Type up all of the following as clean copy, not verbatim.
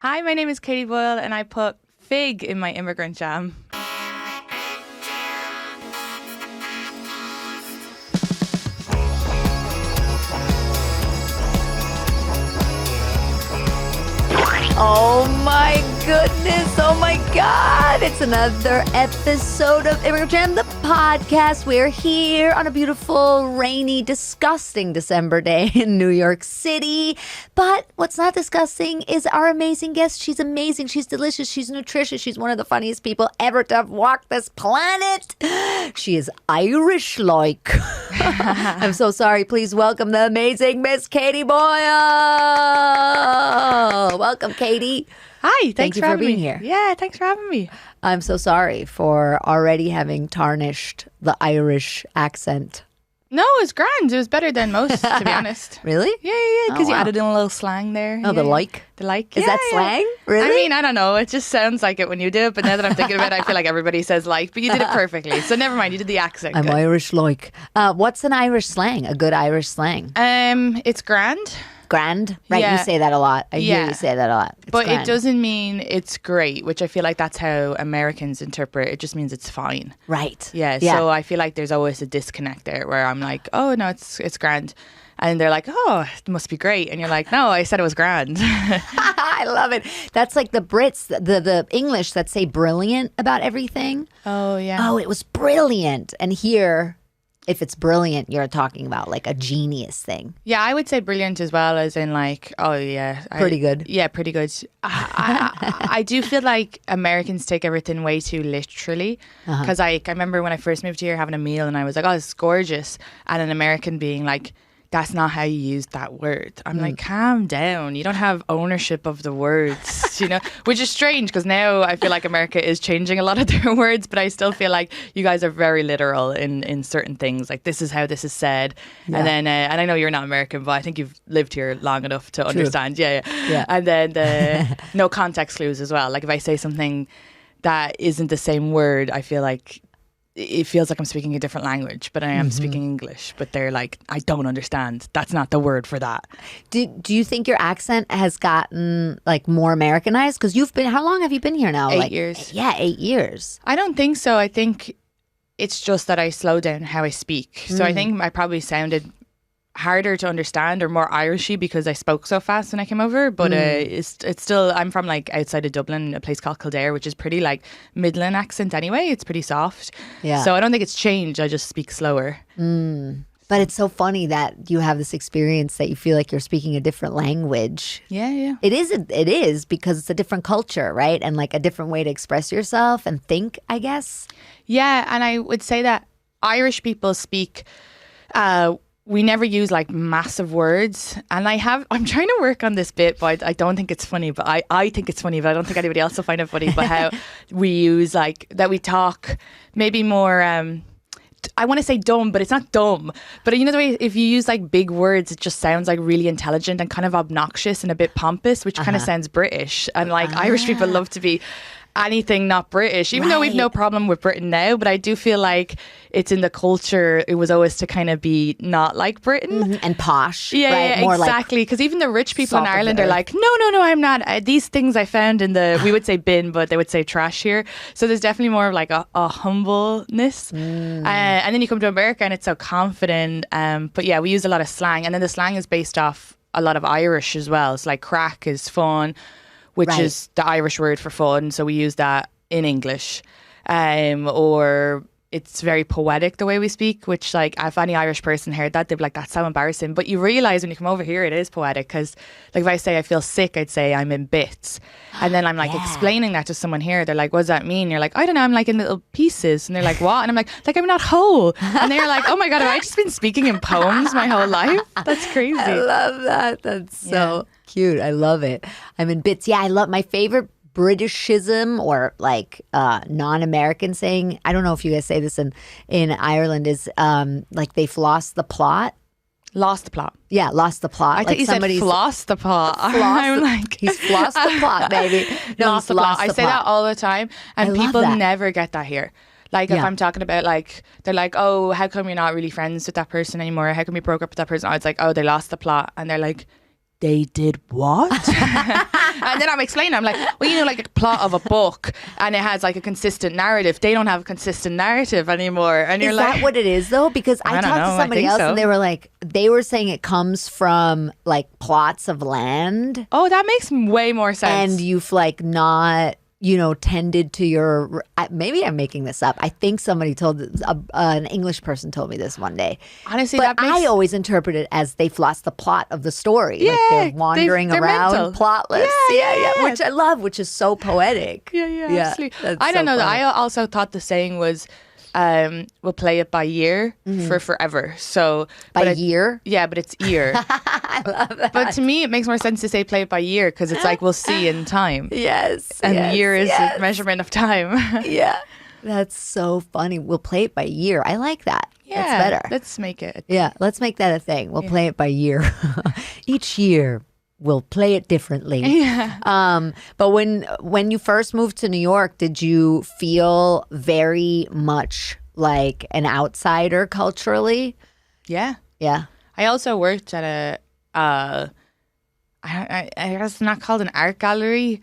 Hi, my name is Katie Boyle and I put fig in my immigrant jam. Oh my goodness. Oh my God. It's another episode of Immigrant Jam, the podcast. We're here on a beautiful, rainy, disgusting December day in New York City. But what's not disgusting is our amazing guest. She's amazing. She's delicious. She's nutritious. She's one of the funniest people ever to have walked this planet. She is Irish-like. I'm so sorry. Please welcome the amazing Miss Katie Boyle. Welcome, Katie. Hi, thanks you for for having being me. here. Yeah, thanks for having me. I'm so sorry for already having tarnished the Irish accent. No, it was grand. It was better than most, to be honest. Really? Yeah, because Oh, you wow. added in a little slang there. Oh, the like? The like. Is Yeah, that yeah. slang? Really? I mean, I don't know. It just sounds like it when you do it. But now that I'm thinking about it, I feel like everybody says like. But you did it perfectly. So never mind. You did the accent. I'm Good. Irish-like. What's an Irish slang? A good Irish slang? It's grand. Grand? Right, Yeah. you say that a lot. I hear Yeah. you say that a lot. It's But grand. it doesn't mean it's great, which I feel like that's how Americans interpret it. It just means it's fine. Right. Yeah, so I feel like there's always a disconnect there where I'm like, oh, no, it's grand. And they're like, oh, it must be great. And you're like, no, I said it was grand. I love it. That's like the Brits, the English that say brilliant about everything. Oh, yeah. Oh, it was brilliant. And here, if it's brilliant, you're talking about like a genius thing. Yeah, I would say brilliant as well, as in like, oh, yeah. Pretty good. Yeah, pretty good. I do feel like Americans take everything way too literally. Because I remember when I first moved here having a meal and I was like, oh, it's gorgeous. And an American being like, that's not how you use that word. I'm like, calm down. You don't have ownership of the words, which is strange because now I feel like America is changing a lot of their words, but I still feel like you guys are very literal in certain things. Like, this is how this is said. Yeah. And then, and I know you're not American, but I think you've lived here long enough to understand. Yeah. And then the no context clues as well. Like, if I say something that isn't the same word, I feel like it feels like I'm speaking a different language, but I am speaking English. But they're like, I don't understand. That's not the word for that. Do you think your accent has gotten like more Americanized? Because how long have you been here now? 8 years. Yeah, 8 years. I don't think so. I think it's just that I slow down how I speak. So I think I probably sounded harder to understand or more Irishy because I spoke so fast when I came over. But it's still, I'm from like outside of Dublin, a place called Kildare, which is pretty like Midland accent anyway. It's pretty soft. Yeah. So I don't think it's changed. I just speak slower. But it's so funny that you have this experience that you feel like you're speaking a different language. Yeah. It is because it's a different culture, right? And like a different way to express yourself and think, I guess. Yeah, and I would say that Irish people speak, we never use like massive words. And I'm trying to work on this bit, but I don't think it's funny. But I think it's funny, but I don't think anybody else will find it funny. But how we use like, that we talk maybe more, I want to say dumb, but it's not dumb. But you know the way if you use like big words, it just sounds like really intelligent and kind of obnoxious and a bit pompous, which kind of sounds British. And like Irish people love to be anything not British, even though we've no problem with Britain now. But I do feel like it's in the culture. It was always to kind of be not like Britain. And posh. Yeah, right? yeah, More exactly. Because even the rich people in salt of the Ireland are earth. like, no, I'm not. These things I found in the, we would say bin, but they would say trash here. So there's definitely more of like a humbleness. And then you come to America and it's so confident. But yeah, we use a lot of slang. And then the slang is based off a lot of Irish as well. So like crack is fun, which Right. is the Irish word for fun. So we use that in English. Or it's very poetic the way we speak, which like if any Irish person heard that, they'd be like, that's so embarrassing. But you realise when you come over here, it is poetic because like if I say I feel sick, I'd say I'm in bits. And then I'm like explaining that to someone here. They're like, what does that mean? You're like, I don't know, I'm like in little pieces. And they're like, what? And I'm like I'm not whole. And they're like, oh my God, have I just been speaking in poems my whole life? That's crazy. I love that. That's so cute. I love it. I'm in bits. Yeah, I love my favorite Britishism or like non-American saying. I don't know if you guys say this in Ireland is like they've lost the plot. Lost the plot. Yeah, lost the plot. I think you said floss the plot. I'm like, he's flossed the plot, baby. No, lost the plot. I say that all the time, and I love people that. never get that here. Like if Yeah. I'm talking about like, they're like, oh, how come you're not really friends with that person anymore? How come you broke up with that person? Oh, it's like, oh, they lost the plot, and they're like, they did what? And then I'm explaining, I'm like, well, you know, like a plot of a book and it has like a consistent narrative. They don't have a consistent narrative anymore. And you're Is like, that what it is though? Because I I don't talked know, to somebody else so. and they were like, they were saying it comes from like plots of land. oh, that makes way more sense. And you've like not, you know, tended to your, maybe I'm making this up. I think somebody told, an English person told me this one day. Honestly, But that makes... I always interpret it as they've lost the plot of the story. Yeah, like they're wandering they're around mental. plotless. Yeah. Which I love, which is so poetic. Yeah, absolutely. that's I don't so know. funny. I also thought the saying was, we'll play it by year for forever. So By but year? yeah, but it's year. I love that. But to me, it makes more sense to say play it by year because it's like we'll see in time, Yes. and yes, year is yes. a measurement of time. Yeah. That's so funny. We'll play it by year. I like that. Yeah, That's better. Let's make it. Yeah, let's make that a thing. We'll play it by year. Each year we'll play it differently. Yeah. But when you first moved to New York, did you feel very much like an outsider culturally? Yeah. Yeah. I also worked at a, I guess it's not called an art gallery,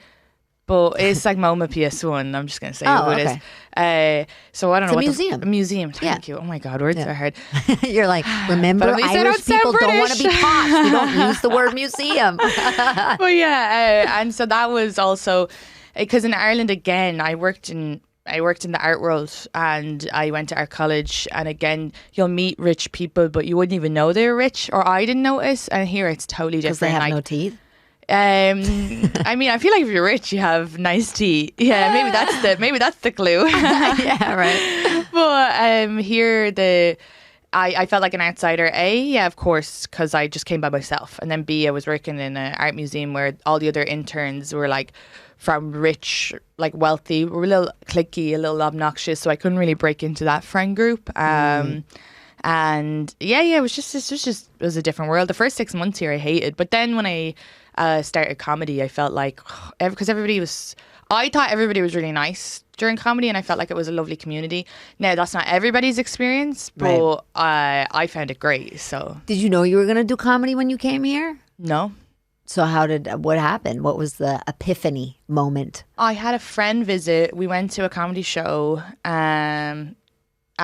but it's like MoMA PS1. I'm just going to say Oh, who it is. So I don't know. It's a what museum. A museum. Thank you. Oh my God, words are hard. You're like, remember, But at least I Irish don't sound people don't want to be British. posh. We don't use the word museum. But yeah, and so that was also because in Ireland again, I worked in the art world and I went to art college, and again you'll meet rich people but you wouldn't even know they were rich, or I didn't notice, and here it's totally Because they different. have like, no teeth. I mean, I feel like if you're rich you have nice teeth. Yeah, maybe that's the clue. Yeah, right. But here I felt like an outsider. A, yeah, of course, because I just came by myself, and then B, I was working in an art museum where all the other interns were like from rich, like wealthy, were a little cliquey, a little obnoxious, so I couldn't really break into that friend group. And yeah, it was a different world. The first 6 months here I hated, but then when I started comedy, I felt like because I thought everybody was really nice during comedy, and I felt like it was a lovely community. Now that's not everybody's experience, but I found it great. So Did you know you were going to do comedy when you came here? no. So what happened? What was the epiphany moment? I had a friend visit. We went to a comedy show at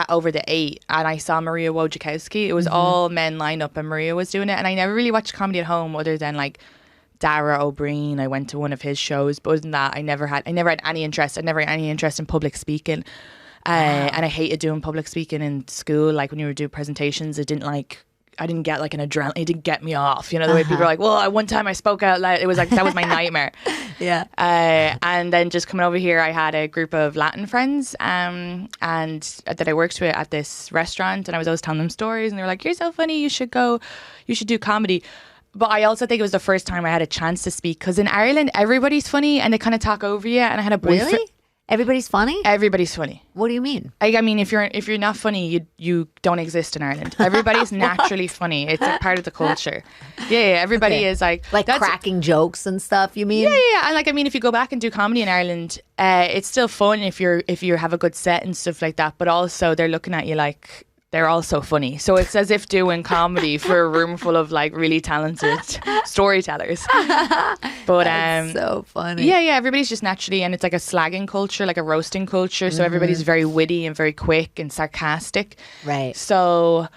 Over the 8, and I saw Maria Wojciechowski. It was all men lined up and Maria was doing it, and I never really watched comedy at home other than like Dara O'Brien. I went to one of his shows, but other than that, I never had any interest. I never had any interest in public speaking. And I hated doing public speaking in school. Like when you were doing presentations, I didn't get like an adrenaline. It didn't get me off. You know, the way people are like, well, one time I spoke out loud. It was like, that was my nightmare. Yeah. And then just coming over here, I had a group of Latin friends and that I worked with at this restaurant, and I was always telling them stories, and they were like, you're so funny, you should do comedy. But I also think it was the first time I had a chance to speak, because in Ireland, everybody's funny and they kind of talk over you. And I had a boyfriend. Really? Everybody's funny? Everybody's funny. What do you mean? I mean, if you're not funny, you don't exist in Ireland. Everybody's naturally funny. It's a part of the culture. Yeah. Everybody is like cracking jokes and stuff. You mean? Yeah. And like, I mean, if you go back and do comedy in Ireland, it's still fun if you have a good set and stuff like that. But also, they're looking at you like they're also funny. So it's as if doing comedy for a room full of like really talented storytellers. But That's so funny. Yeah, everybody's just naturally, and it's like a slagging culture, like a roasting culture. So everybody's very witty and very quick and sarcastic. Right. So,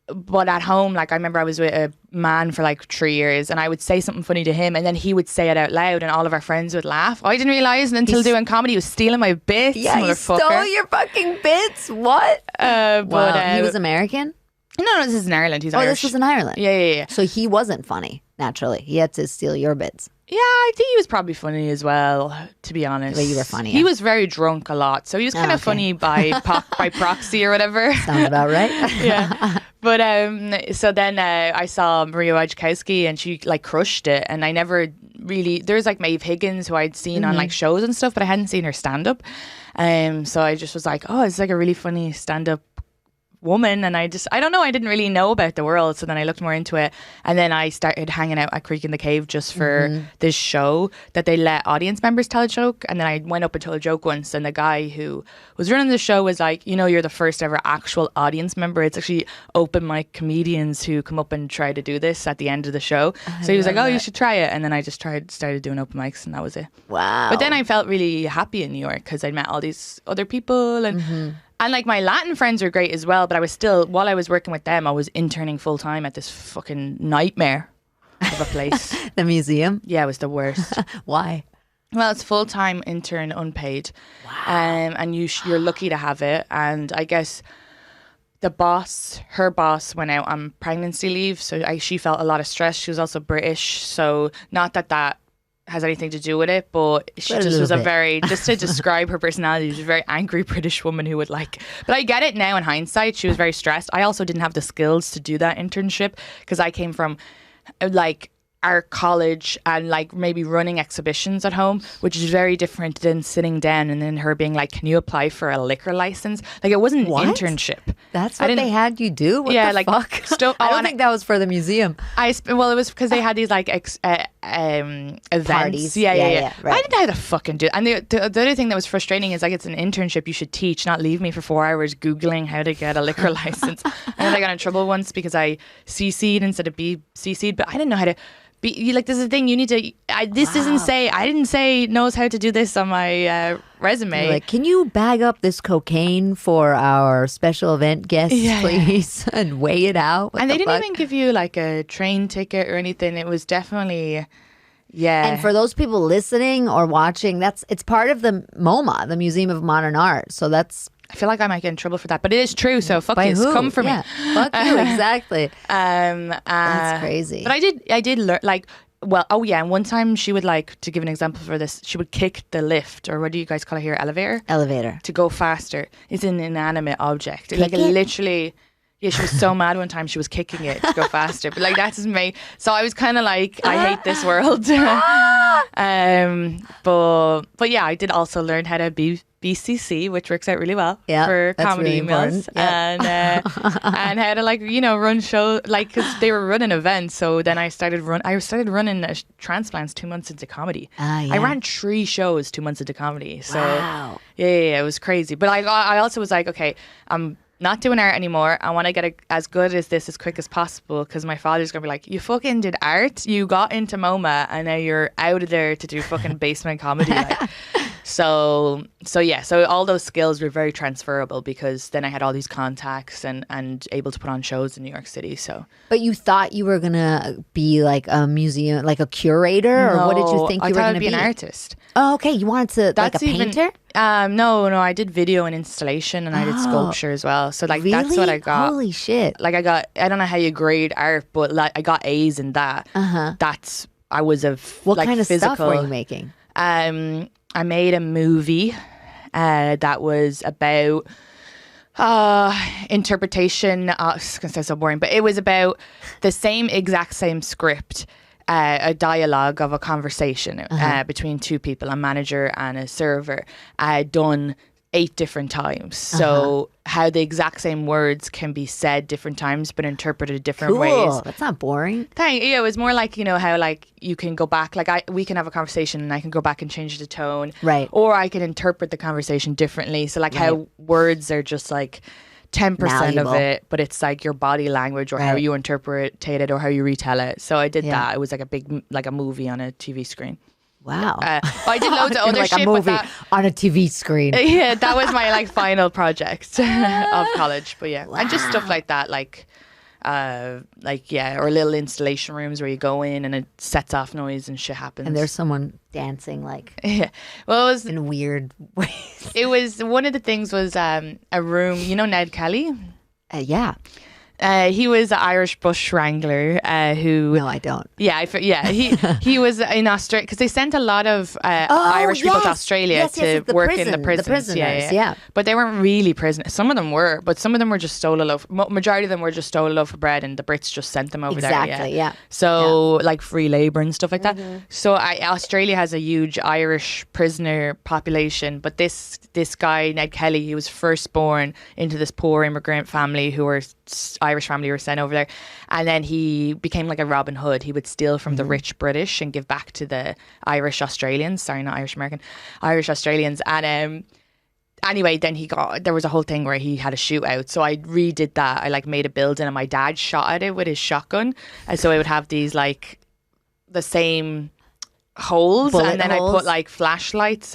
but at home, like I remember I was with a man for like 3 years, and I would say something funny to him, and then he would say it out loud, and all of our friends would laugh. I didn't realize until doing comedy he was stealing my bits. Yeah, he stole your fucking bits. What? But he was American? No, this is in Ireland. He's Irish. This was in Ireland. Yeah. So he wasn't funny, naturally. He had to steal your bits. Yeah, I think he was probably funny as well, to be honest. Well, you were funny. He was very drunk a lot, so he was kind of funny by proxy or whatever. Sounds about right. Yeah. But so then I saw Maria Wojciechowski, and she like crushed it, and I never really, there's like Maeve Higgins who I'd seen on like shows and stuff, but I hadn't seen her stand up. So I just was like, oh, it's like a really funny stand up woman, and I don't know, I didn't really know about the world, so then I looked more into it, and then I started hanging out at Creek in the Cave just for this show that they let audience members tell a joke, and then I went up and told a joke once, and the guy who was running the show was like, you're the first ever actual audience member. It's actually open mic comedians who come up and try to do this at the end of the show. So he was like, you should try it, and then I just started doing open mics, and that was it. Wow. But then I felt really happy in New York because I met all these other people, and like my Latin friends were great as well, but I was still, while I was working with them, I was interning full time at this fucking nightmare of a place. The museum? Yeah, it was the worst. Why? Well, it's full time intern, unpaid. Wow. And you're lucky to have it. And I guess her boss went out on pregnancy leave, so she felt a lot of stress. She was also British, so not that has anything to do with it, but she just was just to describe her personality, she was a very angry British woman who would but I get it now in hindsight, she was very stressed. I also didn't have the skills to do that internship because I came from art college and maybe running exhibitions at home, which is very different than sitting down and then her being like, can you apply for a liquor license? It wasn't an internship. That's what they had you do? What the fuck? I don't think that was for the museum. It was because they had these events. Parties. Yeah. Right. I didn't know how to fucking do it. And the other thing that was frustrating is it's an internship you should teach, not leave me for 4 hours Googling how to get a liquor license. And then I got in trouble once because I CC'd instead of BCC'd, but I didn't know how to this is the thing, you need to I didn't say knows how to do this on my resume. Can you bag up this cocaine for our special event guests, please? And weigh it out. And they didn't even give you a train ticket or anything. It was definitely And for those people listening or watching, it's part of the MoMA, the Museum of Modern Art. So I feel like I might get in trouble for that, but it is true. So fuck you, come for me. Fuck you, exactly. That's crazy. But I did learn and one time she would to give an example for this, she would kick the lift, or what do you guys call it here, elevator to go faster. It's an inanimate object. Literally. Yeah, she was so mad one time she was kicking it to go faster. But that just made... So I was kind of I hate this world. But yeah, I did also learn how to be BCC, which works out really well for comedy emails. Yeah. And how to run shows, because they were running events. So then I started running transplants 2 months into comedy. I ran 3 shows 2 months into comedy. So wow. Yeah, it was crazy. But I also was okay, I'm not doing art anymore. I want to get as good as this as quick as possible, because my father's going to be like, you fucking did art, you got into MoMA, and now you're out of there to do fucking basement comedy. So all those skills were very transferable, because then I had all these contacts and able to put on shows in New York City. So, but you thought you were gonna be a museum, a curator, or what did you think you were gonna be? An artist. Oh, okay. You wanted to a painter? No. I did video and installation, and I did sculpture as well. So really? That's what I got. Holy shit! I don't know how you grade art, but I got A's in that. I was what kind of stuff were you making? I made a movie that was about interpretation. It's going to sound so boring, but it was about the exact same script, a dialogue of a conversation between 2 people, a manager and a server, done 8 different times. So how the exact same words can be said different times but interpreted different ways. That's not boring. Yeah, it was more how you can go back, we can have a conversation and I can go back and change the tone, right? Or I can interpret the conversation differently. So how words are just 10% malleable of it, but it's your body language or how you interpret it or how you retell it. So I did that. It was a big a movie on a TV screen. Wow. I did loads of other shit a movie on a TV screen. Yeah, that was my final project of college. But yeah, and just stuff like that, or little installation rooms where you go in and it sets off noise and shit happens. And there's someone dancing yeah. Well, it was in weird ways. It was one of the things was a room. You know Ned Kelly? Yeah. He was an Irish bush wrangler who. No, I don't. Yeah, he was in Australia because they sent a lot of Irish people to Australia to work in the prisons. The prisoners, yeah. But they weren't really prisoners. Some of them were, but some of them were just stole a loaf. Majority of them were just stole a loaf of bread, and the Brits just sent them over there. Exactly, yeah. So like free labor and stuff like that. So Australia has a huge Irish prisoner population, but this guy Ned Kelly, he was first born into this poor immigrant family who were Irish family were sent over there, and then he became like a Robin Hood. He would steal from the rich British and give back to the Irish Australians. Sorry, not Irish American, Irish Australians. And anyway, then there was a whole thing where he had a shootout. So I redid that. I like made a building, and my dad shot at it with his shotgun, and so it would have these like the same holes, Bullet and then holes. I put like flashlights,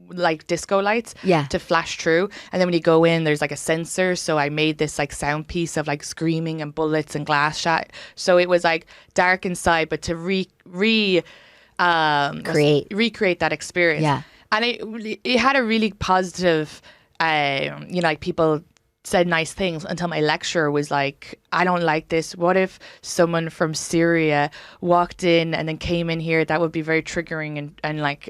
like disco lights to flash through, and then when you go in there's like a sensor, so I made this like sound piece of like screaming and bullets and glass shot, so it was like dark inside, but to recreate that experience. And it had a really positive like people said nice things until my lecturer was like, I don't like this. What if someone from Syria walked in and then came in here? That would be very triggering and like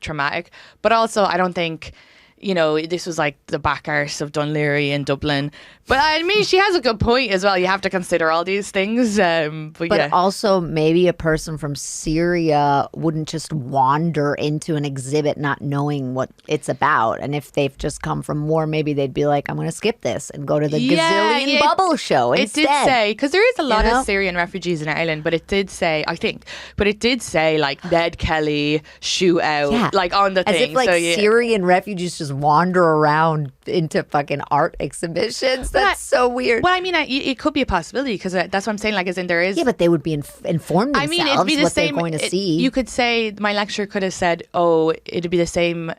traumatic. But also, I don't think, this was like the back arse of Dunleary in Dublin. But I mean, she has a good point as well. You have to consider all these things. But also, maybe a person from Syria wouldn't just wander into an exhibit not knowing what it's about. And if they've just come from war, maybe they'd be like, I'm going to skip this and go to the gazillion bubble show instead. It did say, because there is a lot of Syrian refugees in Ireland, but it did say, like Ned Kelly shootout, like on the thing. As if like Syrian refugees just wander around into fucking art exhibitions. That's so weird. Well, I mean, it could be a possibility, because that's what I'm saying. Like, as in there is. Yeah, but they would be informed themselves. I mean, it'd be the same. They're going to see. You could say my lecturer could have said, "Oh, it'd be the same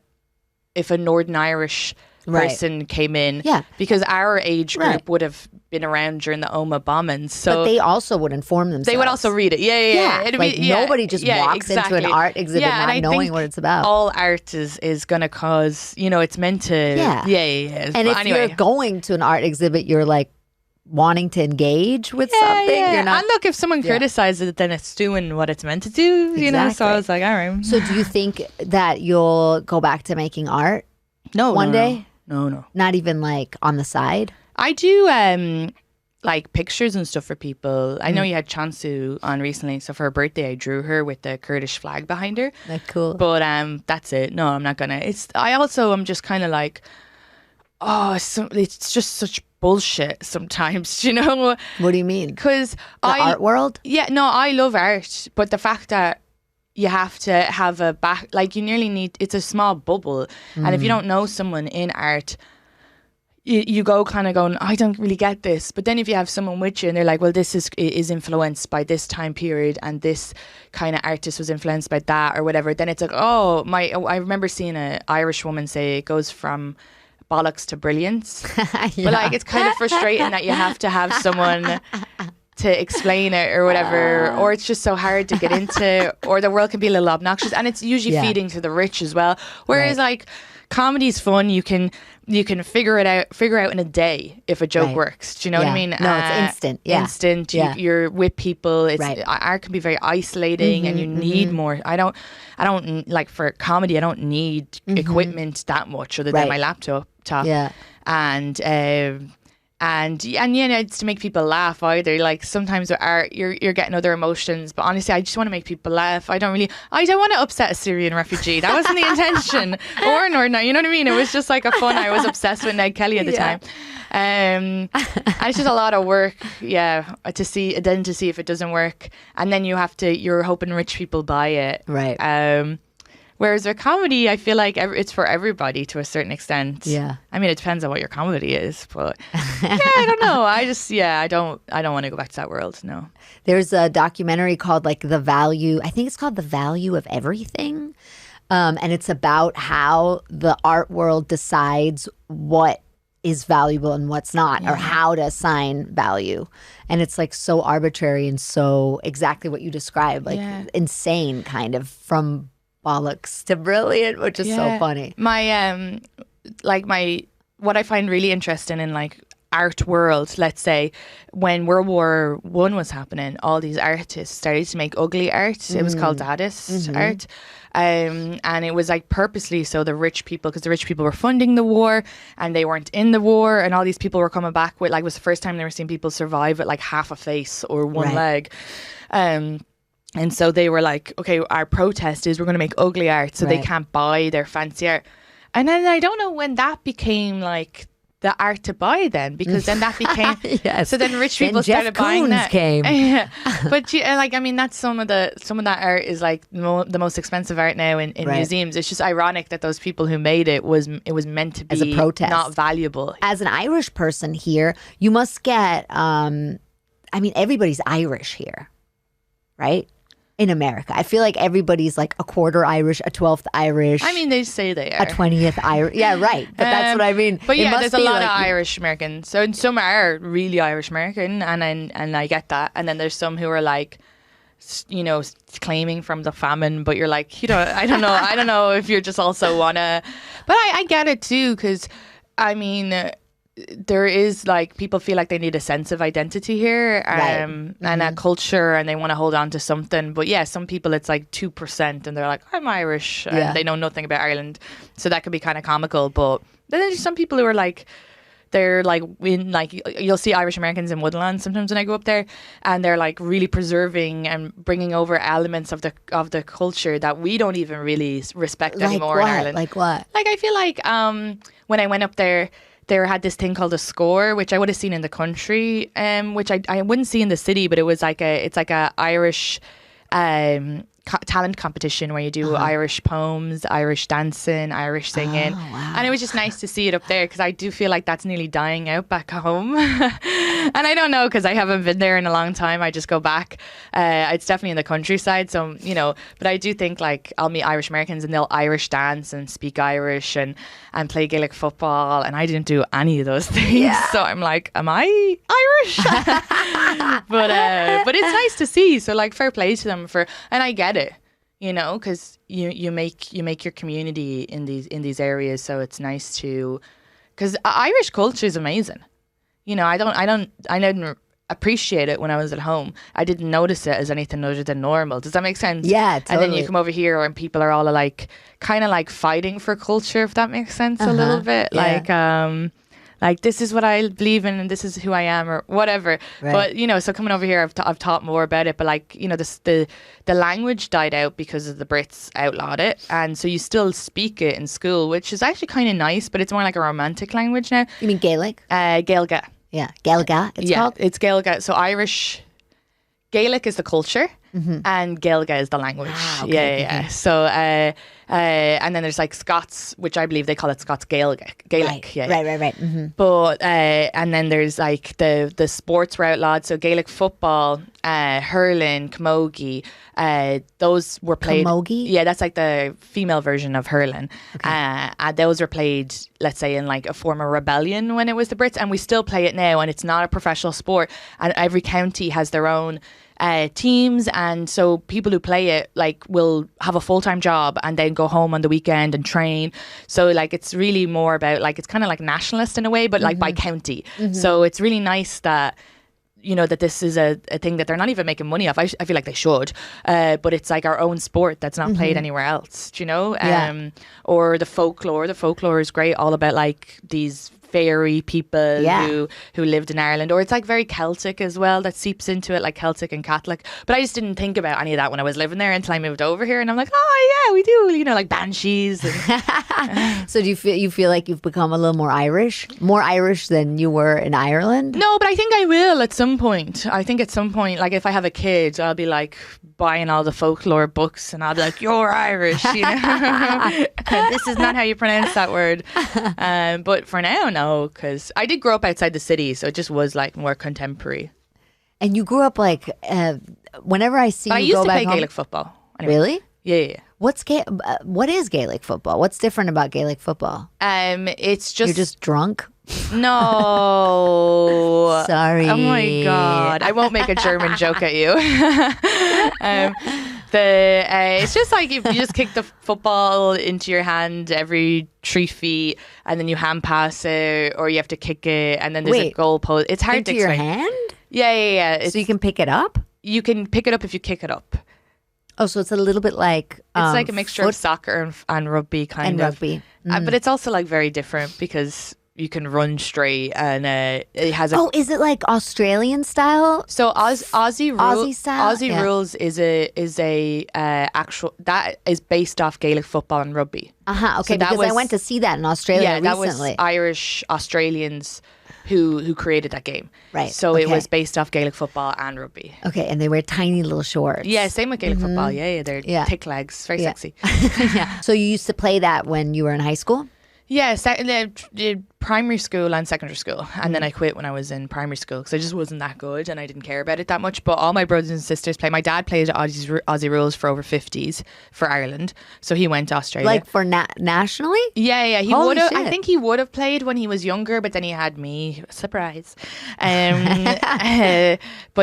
if a Northern Irish person came in." Yeah, because our age group would have been around during the Oma bombings. So, but they also would inform themselves. They would also read it. Yeah. It'd be, nobody just walks into an art exhibit not knowing what it's about. All art is going to cause. It's meant to. Yeah. And but if you're going to an art exhibit, you're like wanting to engage with something. You're not. And look, if someone criticizes it, then it's doing what it's meant to do. Exactly. So I was like, all right. So do you think that you'll go back to making art? One day? No. Not even like on the side? I do like pictures and stuff for people. I know you had Chansu on recently, so for her birthday I drew her with the Kurdish flag behind her. That's cool. But that's it. No, I'm not gonna. I'm just kind of like, it's just such bullshit sometimes, What do you mean? Because art world? Yeah, no, I love art, but the fact that you have to have a back, like you nearly need, it's a small bubble, and if you don't know someone in art, you go kind of going, I don't really get this. But then if you have someone with you and they're like, well, this is influenced by this time period, and this kind of artist was influenced by that or whatever, then it's like, I remember seeing an Irish woman say it goes from bollocks to brilliance. But like, it's kind of frustrating that you have to have someone to explain it or whatever, or it's just so hard to get into, or the world can be a little obnoxious, and it's usually feeding to the rich as well. Whereas like comedy's fun, you can figure out in a day if a joke works. Do you know what I mean? No, it's instant. Instant. You're with people. Art can be very isolating, and you need more. I don't like, for comedy, I don't need equipment that much other than my laptop. Yeah. And it's to make people laugh either. Like sometimes with art, you're getting other emotions, but honestly, I just want to make people laugh. I don't want to upset a Syrian refugee. That wasn't the intention, or Northern. You know what I mean? It was just like a fun. I was obsessed with Ned Kelly at the time. And it's just a lot of work, to see if it doesn't work, and then you're hoping rich people buy it, right? Whereas with comedy, I feel like it's for everybody to a certain extent. Yeah. I mean, it depends on what your comedy is, but I don't know. I don't want to go back to that world. No. There's a documentary called I think it's called The Value of Everything. And it's about how the art world decides what is valuable and what's not, or how to assign value. And it's like so arbitrary and so exactly what you described, like insane, kind of, from bollocks to brilliant, which is so funny. My what I find really interesting in like art world, let's say, when World War One was happening, all these artists started to make ugly art. It was called Dadaist art. And it was like purposely so the rich people, because the rich people were funding the war and they weren't in the war, and all these people were coming back with, like, it was the first time they were seeing people survive with like half a face or one leg. And so they were like, okay, our protest is we're going to make ugly art so they can't buy their fancy art. And then I don't know when that became like the art to buy then, because then that became so then rich people started buying that. Came. But like, I mean, that's some of that art is like the most expensive art now in museums. It's just ironic that those people who made it was meant to be as a protest, not valuable. As an Irish person here, you must get I mean, everybody's Irish here, right? In America, I feel like everybody's like a quarter Irish, a 12th Irish. I mean, they say they are. A 20th Irish. Yeah, right. But that's what I mean. But yeah, there's a lot of Irish Americans. So some are really Irish American, and I get that. And then there's some who are like, you know, claiming from the famine, but you're like, you know, I don't know if you just also wanna. But I get it too, because I mean, there is like, people feel like they need a sense of identity here, and a culture, and they want to hold on to something. But yeah, some people it's like 2% and they're like, I'm Irish, and they know nothing about Ireland, so that could be kind of comical. But then there's some people who are like, they're like, in like, you'll see Irish Americans in Woodland sometimes when I go up there, and they're like really preserving and bringing over elements of the culture that we don't even really respect anymore in Ireland. Like what? Like, I feel like when I went up there, they had this thing called a score, which I would have seen in the country, which I wouldn't see in the city, but it's like a Irish talent competition where you do Irish poems, Irish dancing, Irish singing. Oh, wow. And it was just nice to see it up there, because I do feel like that's nearly dying out back home. And I don't know, because I haven't been there in a long time. I just go back. It's definitely in the countryside, so, you know, but I do think like I'll meet Irish Americans and they'll Irish dance and speak Irish and play Gaelic football, and I didn't do any of those things. Yeah. So I'm like, am I Irish? But it's nice to see. So like, fair play to them and I get it, you know, because you make your community in these areas. So it's nice to, because Irish culture is amazing. You know, I didn't appreciate it when I was at home. I didn't notice it as anything other than normal. Does that make sense? Yeah, totally. And then you come over here and people are all like, kind of like fighting for culture, if that makes sense a little bit. Yeah. Like this is what I believe in and this is who I am or whatever. Right. But, you know, so coming over here, I've taught more about it. But like, you know, the language died out because of the Brits outlawed it. And so you still speak it in school, which is actually kind of nice, but it's more like a romantic language now. You mean Gaelic? Gaeilge. Yeah, Gaeilge it's called? Yeah, it's Gaeilge. So Irish, Gaelic is the culture and Gaeilge is the language. Ah, okay, yeah. So, and then there's like Scots, which I believe they call it Scots Gaelic. Right. Mm-hmm. But, and then there's like the sports were outlawed. So Gaelic football, hurling, camogie, those were played. Camogie? Yeah, that's like the female version of hurling. Okay. And those were played, let's say, in like a former rebellion when it was the Brits. And we still play it now, and it's not a professional sport. And every county has their own teams, and so people who play it like will have a full-time job and then go home on the weekend and train. So like it's really more about like, it's kind of like nationalist in a way, but like by county. So it's really nice that, you know, that this is a thing that they're not even making money off. I feel like they should, but it's like our own sport that's not played anywhere else, do you know? Or the folklore is great, all about like these fairy people who lived in Ireland, or it's like very Celtic as well, that seeps into it, like Celtic and Catholic. But I just didn't think about any of that when I was living there until I moved over here, and I'm like, oh yeah, we do, you know, like banshees and So do you feel like you've become a little more Irish than you were in Ireland? No, but I think I will at some point. I think at some point, like if I have a kid, I'll be like buying all the folklore books and I'll be like, you're Irish, you know. This is not how you pronounce that word. But for now, no, because I did grow up outside the city, so it just was like more contemporary. And you grew up like, whenever I see but you go back home. I used to play Gaelic football. Anyway. Really? Yeah. What is Gaelic football? What's different about Gaelic football? It's just... You're just drunk? No. Sorry. Oh my God. I won't make a German joke at you. It's just like if you just kick the football into your hand every 3 feet, and then you hand pass it, or you have to kick it, and then there's a goal post. It's hard to explain. Into your hand? Yeah. So you can pick it up? You can pick it up if you kick it up. Oh, so it's a little bit like it's like a mixture of soccer and rugby kind of. Rugby. But it's also like very different because you can run straight, and it has is it like Australian style? So Aussie style? Aussie rules is a actual that is based off Gaelic football and rugby. Okay, so because I went to see that in Australia recently. That was Irish Australians who created that game. Right. So it was based off Gaelic football and rugby. Okay, and they wear tiny little shorts. Yeah, same with Gaelic football. Yeah, they're thick legs, very sexy. Yeah. So you used to play that when you were in high school? Yeah, primary school and secondary school. And then I quit when I was in primary school because I just wasn't that good and I didn't care about it that much. But all my brothers and sisters play. My dad played Aussie rules for over 50s for Ireland. So he went to Australia. Like for nationally? Yeah. He would have. I think he would have played when he was younger, but then he had me. Surprise. But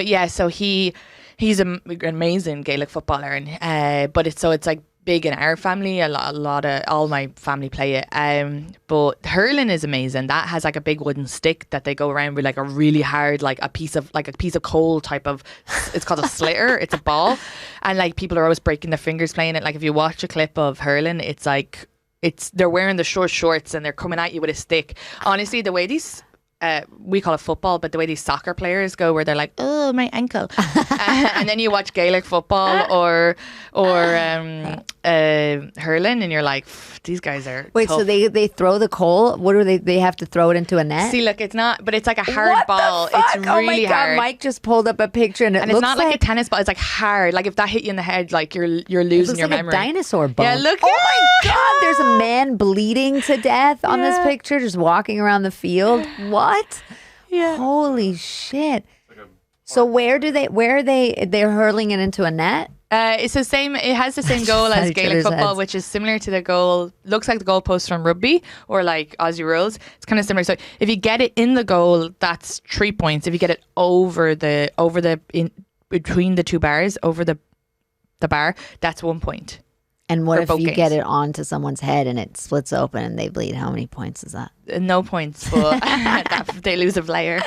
yeah, so he's an amazing Gaelic footballer. And but it's like big in our family. A lot of all my family play it. But hurling is amazing. That has like a big wooden stick that they go around with, like a really hard, like a piece of coal type of. It's called a slitter. It's a ball, and like people are always breaking their fingers playing it. Like if you watch a clip of hurling, it's like they're wearing the short shorts and they're coming at you with a stick. Honestly, the way these. We call it football, but the way these soccer players go, where they're like, "Oh, my ankle," and then you watch Gaelic football or hurling, and you're like, "These guys are." Wait, tough. so they throw the coal? What do they have to throw it into a net? See, look, it's not, but it's like a hard ball. It's really oh my God, hard. Mike just pulled up a picture, and it's not like a tennis ball. It's like hard. Like if that hit you in the head, like you're losing your memory. A dinosaur bone. Yeah, look. Oh my God, there's a man bleeding to death on this picture, just walking around the field. What? Yeah. Holy shit. So where are they're hurling it into a net? It's the same. It has the same goal as Gaelic football, which is similar to the goal. Looks like the goalpost from rugby or like Aussie rules. It's kind of similar. So if you get it in the goal, that's 3 points. If you get it over the between the two bars, over the bar, that's 1 point. And what if you get it onto someone's head and it splits open and they bleed? How many points is that? No points, but they lose a player.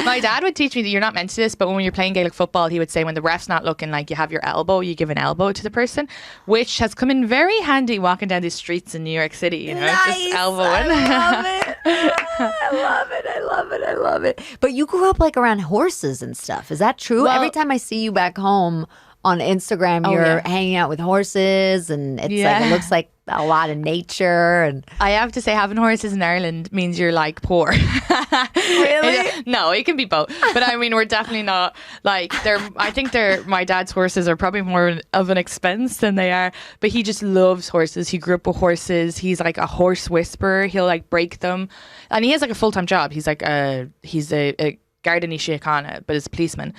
My dad would teach me that you're not meant to this, but when you're playing Gaelic football, he would say when the ref's not looking, like you have your elbow, you give an elbow to the person, which has come in very handy walking down these streets in New York City. You know, nice. Just elbowing. I love it. But you grew up like around horses and stuff. Is that true? Every time I see you back home on Instagram, you're hanging out with horses, and it's like it looks like a lot of nature. And I have to say, having horses in Ireland means you're like poor. Really? No, it can be both. But I mean, we're definitely not like I think my dad's horses are probably more of an expense than they are. But he just loves horses. He grew up with horses. He's like a horse whisperer. He'll like break them, and he has like a full-time job. He's like he's a Garda Síochána, but as a policeman.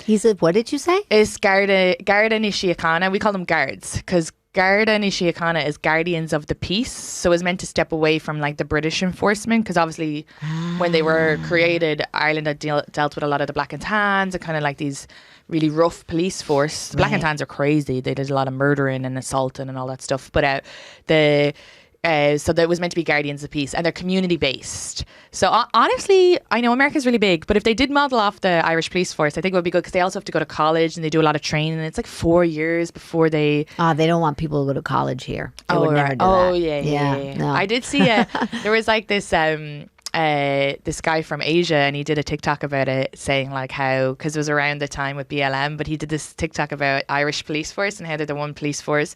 He's a, what did you say? It's Garda Síochána. We call them guards because Garda Síochána is guardians of the peace. So it's meant to step away from like the British enforcement because obviously when they were created, Ireland had dealt with a lot of the Black and Tans and kind of like these really rough police force. The Black and Tans are crazy. They did a lot of murdering and assaulting and all that stuff. But so that was meant to be guardians of peace, and they're community based. So honestly, I know America's really big, but if they did model off the Irish police force, I think it would be good because they also have to go to college and they do a lot of training. It's like 4 years before they. They don't want people to go to college here. They would never do that. Yeah. No. I did see there was like this. This guy from Asia, and he did a TikTok about it, saying like how, because it was around the time with BLM, but he did this TikTok about Irish police force and how they're the one police force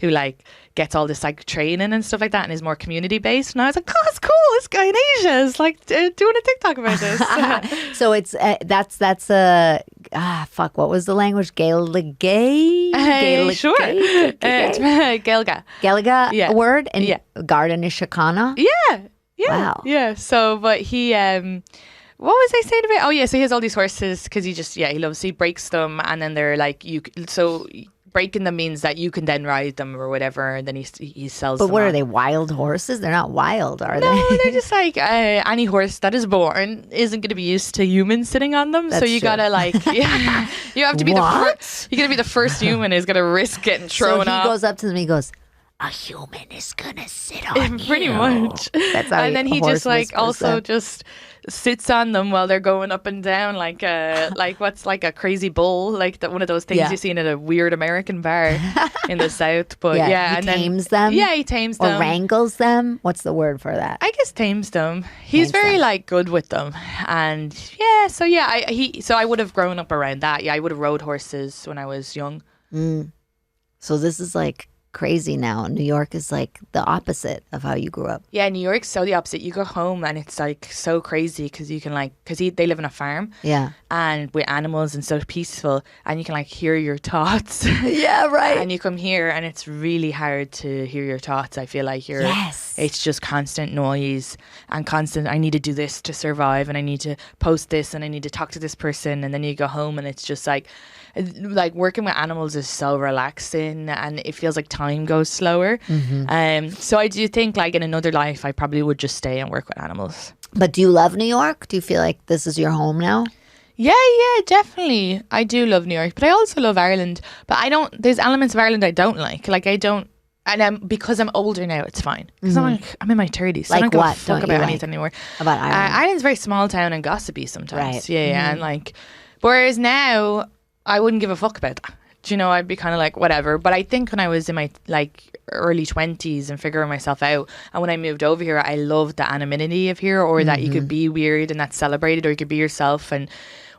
who like gets all this like training and stuff like that and is more community based. And I was like, oh, that's cool. This guy in Asia is like doing a TikTok about this. So it's that's fuck, what was the language? Gaelic? Sure. It's Gaeliga word? And Garda Síochána? Yeah. Wow. Yeah. So, but he, what was I saying about? Oh, yeah. So he has all these horses because he loves. He breaks them, and then they're like so breaking them means that you can then ride them or whatever, and then he sells But them what on. are they, wild horses? They're not wild, are No, they? they're just like any horse that is born isn't going to be used to humans sitting on them. So That's you true. gotta you have to be What? you're gonna be the first human who's gonna risk getting thrown So he off. goes up to them and he goes, a human is gonna sit on you. Pretty much. That's how And then he horse just like whispers also them. just sits on them while they're going up and down like what's like a crazy bull, like one of those things Yeah. you see in a weird American bar in the South. But Yeah, yeah, he and tames them? Yeah, he tames Or them. wrangles them. What's the word for that? I guess tames them. He's Tames very them. like good with them, and yeah. So yeah, I would have grown up around that. Yeah, I would have rode horses when I was young. So this is like crazy now. New York is like the opposite of how you grew up. Yeah, New York's so the opposite. You go home and it's like so crazy because you can they live on a farm. Yeah. And with animals and so peaceful, and you can like hear your thoughts. Yeah, right. And you come here and it's really hard to hear your thoughts. I feel like Yes. it's just constant noise and constant, I need to do this to survive, and I need to post this, and I need to talk to this person, and then you go home and it's just like working with animals is so relaxing, and it feels like time goes slower. So I do think like in another life I probably would just stay and work with animals. But do you love New York? Do you feel like this is your home now? Yeah, definitely. I do love New York, but I also love Ireland. But there's elements of Ireland I don't like. Like I don't, and because I'm older now, it's fine. Because I'm in my 30s. So I Like don't give what a fuck don't about you anything anymore. About Ireland? Ireland's very small town and gossipy sometimes. Right. Yeah. And like, whereas now, I wouldn't give a fuck about that. Do you know, I'd be kind of like, whatever. But I think when I was in my like early 20s and figuring myself out, and when I moved over here, I loved the anonymity of here, or that you could be weird and that's celebrated, or you could be yourself. And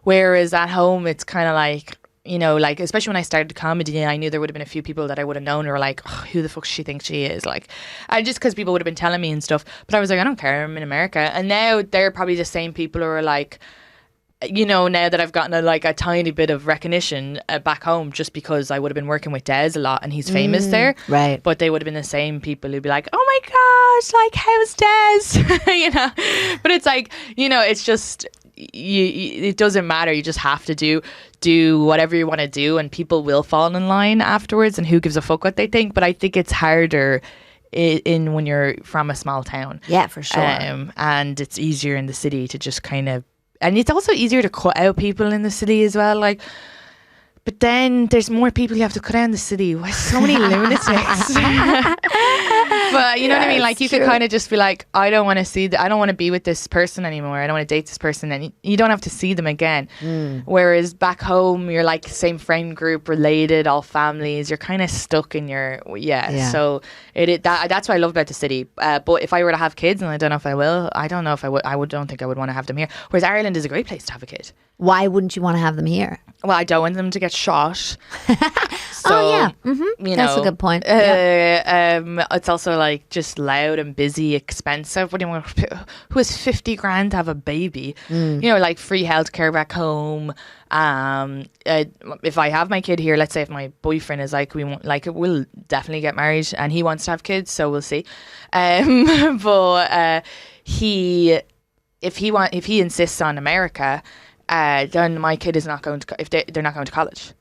whereas at home, it's kind of like, you know, like, especially when I started comedy, I knew there would have been a few people that I would have known who were like, oh, who the fuck she thinks she is? Like, I just because people would have been telling me and stuff. But I was like, I don't care, I'm in America. And now they're probably the same people who are like, you know, now that I've gotten a tiny bit of recognition back home, just because I would have been working with Des a lot and he's famous there. Right. But they would have been the same people who'd be like, oh my gosh, like, how's Des? You know? But it's like, you know, it's just, it doesn't matter. You just have to do whatever you want to do, and people will fall in line afterwards, and who gives a fuck what they think. But I think it's harder in when you're from a small town. Yeah, for sure. And it's easier in the city to just kind of, and it's also easier to cut out people in the city as well. Like, but then there's more people you have to cut out in the city. Why so many lunatics? But you know what I mean? Like, you could kind of just be like, I don't want to see I don't want to be with this person anymore. I don't want to date this person. And you don't have to see them again. Whereas back home, you're like same friend group, related, all families. You're kind of stuck in your, So that's what I love about the city. But if I were to have kids, and I don't know if I will, I don't know if I would. Don't think I would want to have them here. Whereas Ireland is a great place to have a kid. Why wouldn't you want to have them here? Well, I don't want them to get shot. So, Oh, yeah. You That's know, a good point. It's also like just loud and busy, expensive. What do you want? Who has 50 grand to have a baby? You know, like free healthcare back home. If I have my kid here, let's say if my boyfriend is like, we'll definitely get married, and he wants to have kids, so we'll see. But if he insists on America, then my kid is not going to. If they're not going to college,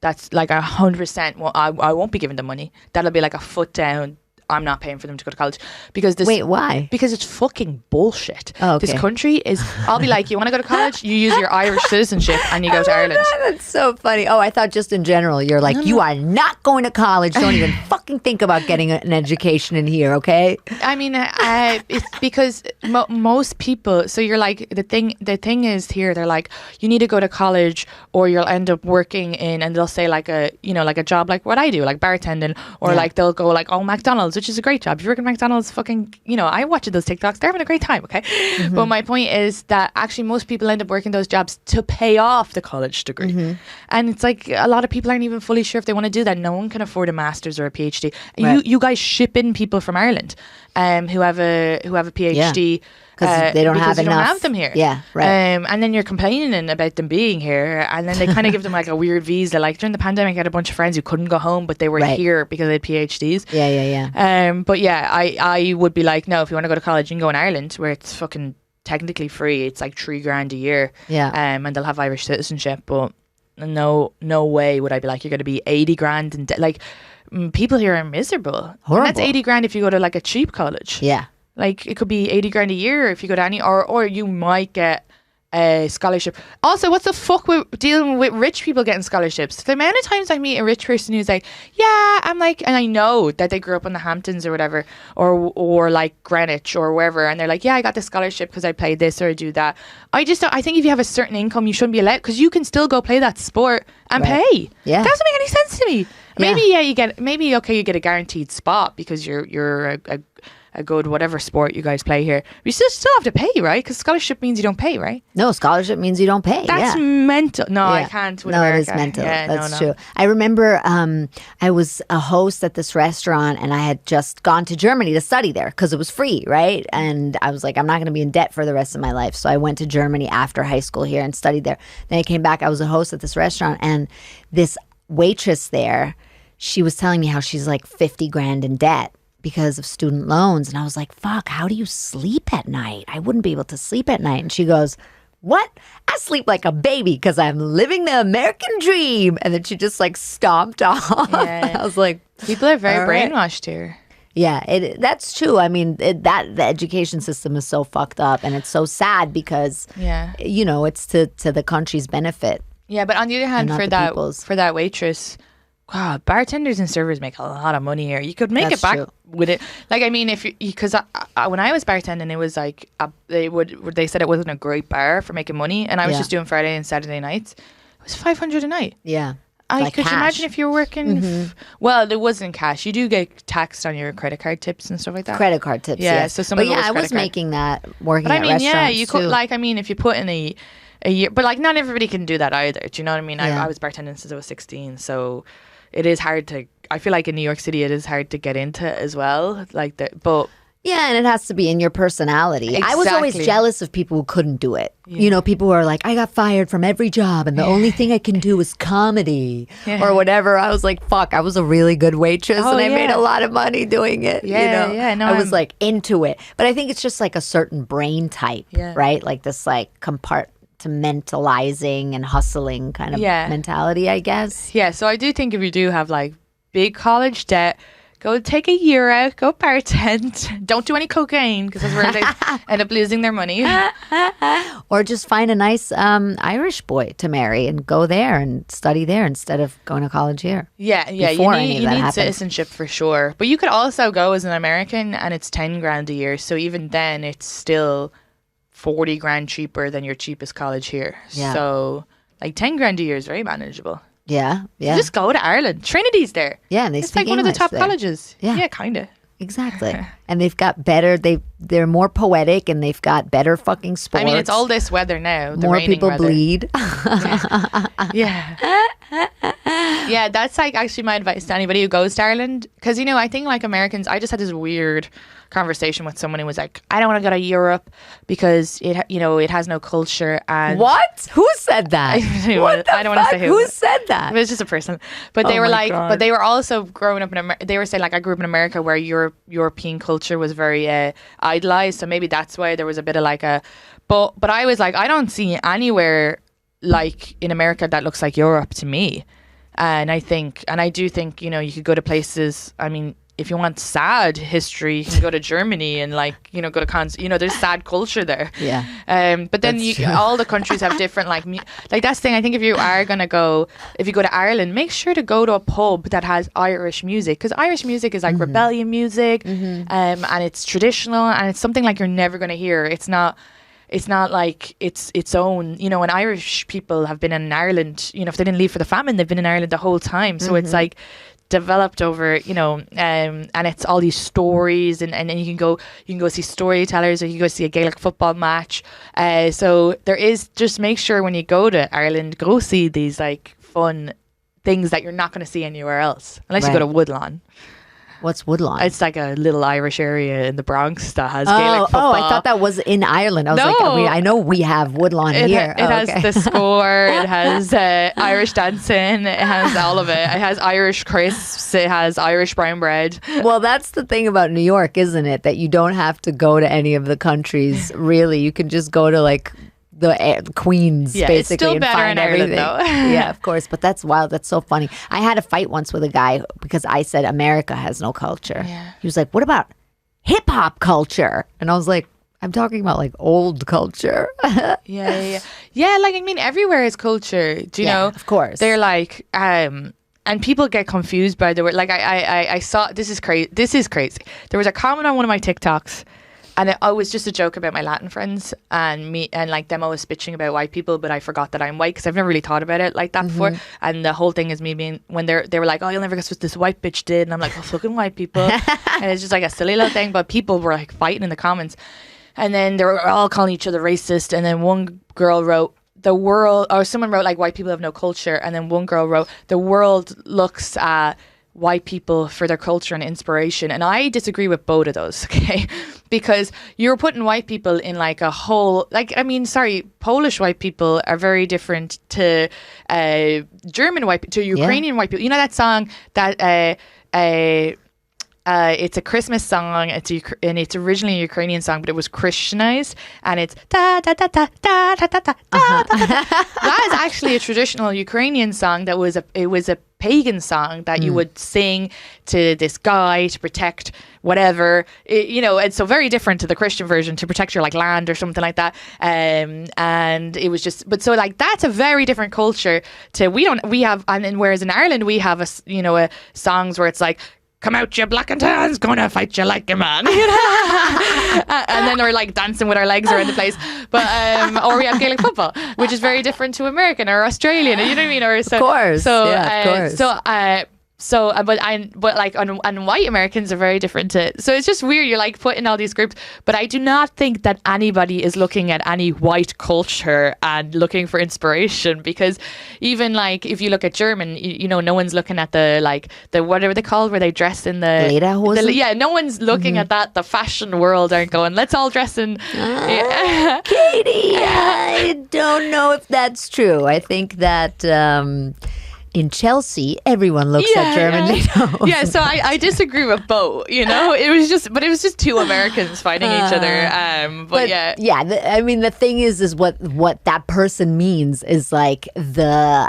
that's like 100%. Well, I won't be giving them money. That'll be like a foot down. I'm not paying for them to go to college because this. Wait, why? Because it's fucking bullshit. Oh, okay. This country is. I'll be like, you want to go to college? You use your Irish citizenship and you go to Ireland. That's so funny. Oh, I thought just in general, you're like, you are not going to college. Don't even fucking think about getting an education in here, okay? I mean, it's because most people. So you're like, the thing is here. They're like, you need to go to college, or you'll end up working in, and they'll say like a job like what I do, like bartending, or like they'll go like, oh, McDonald's, which is a great job. If you work at McDonald's, fucking, I watch those TikToks. They're having a great time, okay? But my point is that actually most people end up working those jobs to pay off the college degree. And it's like a lot of people aren't even fully sure if they want to do that. No one can afford a master's or a PhD. Right. You guys ship in people from Ireland who have a PhD. Because they don't have enough. You don't have them here. Yeah, right. And then you're complaining about them being here, and then they kind of give them like a weird visa. Like during the pandemic, I had a bunch of friends who couldn't go home, but they were here because they had PhDs. Yeah. But yeah, I would be like, no, if you want to go to college, you can go in Ireland, where it's fucking technically free. It's like $3,000 a year. Yeah. And they'll have Irish citizenship, but no way would I be like, you're going to be 80 grand and like people here are miserable. Horrible. And that's 80 grand if you go to like a cheap college. Yeah. Like it could be 80 grand a year if you go to any, or you might get a scholarship. Also, what's the fuck with dealing with rich people getting scholarships? The amount of times I meet a rich person who's like, yeah, I'm like, and I know that they grew up in the Hamptons or whatever, or like Greenwich or wherever, and they're like, yeah, I got this scholarship because I played this or I do that. I just don't, I think if you have a certain income, you shouldn't be allowed, because you can still go play that sport and pay. Yeah. That doesn't make any sense to me. Maybe you get you get a guaranteed spot because you're a good whatever sport you guys play here. You still have to pay, right? Because scholarship means you don't pay, right? No, scholarship means you don't pay. That's mental. No, I can't with America. It is mental. Yeah, That's true. I remember I was a host at this restaurant and I had just gone to Germany to study there because it was free, right? And I was like, I'm not going to be in debt for the rest of my life. So I went to Germany after high school here and studied there. Then I came back. I was a host at this restaurant, and this waitress there, she was telling me how she's like 50 grand in debt because of student loans. And I was like, fuck, how do you sleep at night? I wouldn't be able to sleep at night. And she goes, what? I sleep like a baby because I'm living the American dream. And then she just like stomped off. Yeah. I was like, people are very brainwashed here. Yeah, that's true. I mean, the education system is so fucked up, and it's so sad because, you know, it's to the country's benefit. Yeah, but on the other hand, for that waitress, God, bartenders and servers make a lot of money here. You could make it back with it. Like, I mean, if because when I was bartending, it was like they said it wasn't a great bar for making money, and I was just doing Friday and Saturday nights. It was $500 a night. Yeah, could you imagine if you're working? Well, it wasn't cash. You do get taxed on your credit card tips and stuff like that. Credit card tips, yeah. Yes. So some of it was I was making that working at restaurants. Yeah, you could. Too. Like, I mean, if you put in a year, but like not everybody can do that either. Do you know what I mean? I was bartending since I was 16, so. It is hard to. I feel like in New York City, it is hard to get into as well. But yeah, and it has to be in your personality. Exactly. I was always jealous of people who couldn't do it. Yeah. You know, people who are like, I got fired from every job, and the only thing I can do is comedy or whatever. I was like, fuck, I was a really good waitress, and I made a lot of money doing it. Yeah, you know? No, I was like into it, but I think it's just like a certain brain type, right? Like this, like compartmentalizing and hustling kind of mentality, I guess. Yeah, so I do think if you do have like big college debt, go take a year out, go bartend. Don't do any cocaine because that's where they end up losing their money. Or just find a nice Irish boy to marry and go there and study there instead of going to college here. Yeah. You need citizenship for sure. But you could also go as an American and it's 10 grand a year. So even then it's still 40 grand cheaper than your cheapest college here. Yeah. So like 10 grand a year is very manageable. Yeah. So just go to Ireland. Trinity's there. Yeah, and it's like one of the top colleges. Yeah, kind of. Exactly. And they've got better, they're more poetic, and they've got better fucking sports. I mean, it's all this weather now. The more people weather. Bleed. Yeah. Yeah, that's like actually my advice to anybody who goes to Ireland. Because, you know, I think like Americans, I just had this weird conversation with someone who was like, I don't want to go to Europe because it has no culture. And what? Who said that? I don't want to say who said that. It was just a person. But they were like, God. But they were also growing up in America. They were saying like, I grew up in America where European culture was very idolized. So maybe that's why there was a bit of like but I was like, I don't see anywhere like in America that looks like Europe to me. And I do think, you know, you could go to places, I mean, if you want sad history, you can go to Germany and like, you know, go to there's sad culture there. Yeah. But then all the countries have different like that's the thing. I think if you go to Ireland, make sure to go to a pub that has Irish music, because Irish music is like rebellion music, and it's traditional, and it's something like you're never going to hear. It's not like it's its own, you know, and Irish people have been in Ireland, you know, if they didn't leave for the famine, they've been in Ireland the whole time. So it's like developed over, you know, and it's all these stories, and you can go see storytellers, or you can go see a Gaelic football match. So there is, just make sure when you go to Ireland, go see these like fun things that you're not going to see anywhere else, unless you go to Woodlawn. What's Woodlawn? It's like a little Irish area in the Bronx that has Gaelic football. Oh, I thought that was in Ireland. I was like, I know we have Woodlawn here. It has the score. It has Irish dancing. It has all of it. It has Irish crisps. It has Irish brown bread. Well, that's the thing about New York, isn't it? That you don't have to go to any of the countries, really. You can just go to like the queens, Yeah, basically. it's still and better find in Ireland, everything. though. Yeah, of course. But that's wild. That's so funny. I had a fight once with a guy because I said America has no culture. Yeah. He was like, what about hip hop culture? And I was like, I'm talking about like old culture. Yeah, like I mean, everywhere is culture. Do you know? Of course. They're like, and people get confused by the word. Like I saw this is crazy. This is crazy. There was a comment on one of my TikToks, and it was just a joke about my Latin friends and me, and like them always bitching about white people, but I forgot that I'm white because I've never really thought about it like that before. And the whole thing is me being when they were like, oh, you'll never guess what this white bitch did, and I'm like, oh, fucking white people, and it's just like a silly little thing. But people were like fighting in the comments. And then they were all calling each other racist. And then one girl wrote, the world, or someone wrote like white people have no culture. And then one girl wrote, the world looks at white people for their culture and inspiration. And I disagree with both of those, okay? Because you're putting white people in like a whole, like, I mean, sorry, Polish white people are very different to German white, to Ukrainian white people. You know that song that, it's a Christmas song. And it's originally a Ukrainian song, but it was Christianized, and it's da da da da da da da da da. That is actually a traditional Ukrainian song. It was a pagan song that you would sing to this guy to protect whatever, and so very different to the Christian version, to protect your like land or something like that. And it was just, but so like that's a very different culture to and then whereas in Ireland we have a songs where it's like, come out, you black and tans, gonna fight you like a man. And then we're like dancing with our legs around the place. But or we have Gaelic football, which is very different to American or Australian. You know what I mean? Or so, of course. So, of course. But like and white Americans are very different to. So it's just weird. You're like putting all these groups, but I do not think that anybody is looking at any white culture and looking for inspiration, because even like if you look at German, no one's looking at the whatever they called where they dress in the Lederhosen? No one's looking at that. The fashion world aren't going, let's all dress in. Katie, I don't know if that's true. I think that. In Chelsea, everyone looks at German Lederhosen. Yeah, so I disagree with both. It was just two Americans fighting each other. But yeah, I mean, the thing is what that person means is like the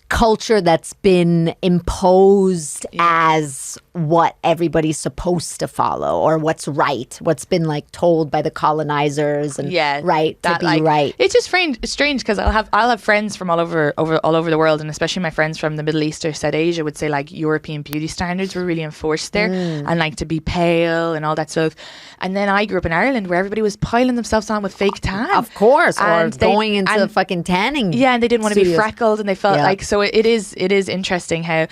culture that's been imposed as what everybody's supposed to follow, or what's what's been like told by the colonizers and to be right. It's just strange because I'll have friends from all over the world, and especially my friends from the Middle East or South Asia would say like European beauty standards were really enforced there, and like to be pale and all that stuff. And then I grew up in Ireland where everybody was piling themselves on with fake tan, of course, and or going into fucking tanning. Yeah, and they didn't want to be freckled, and they felt like, so it is interesting how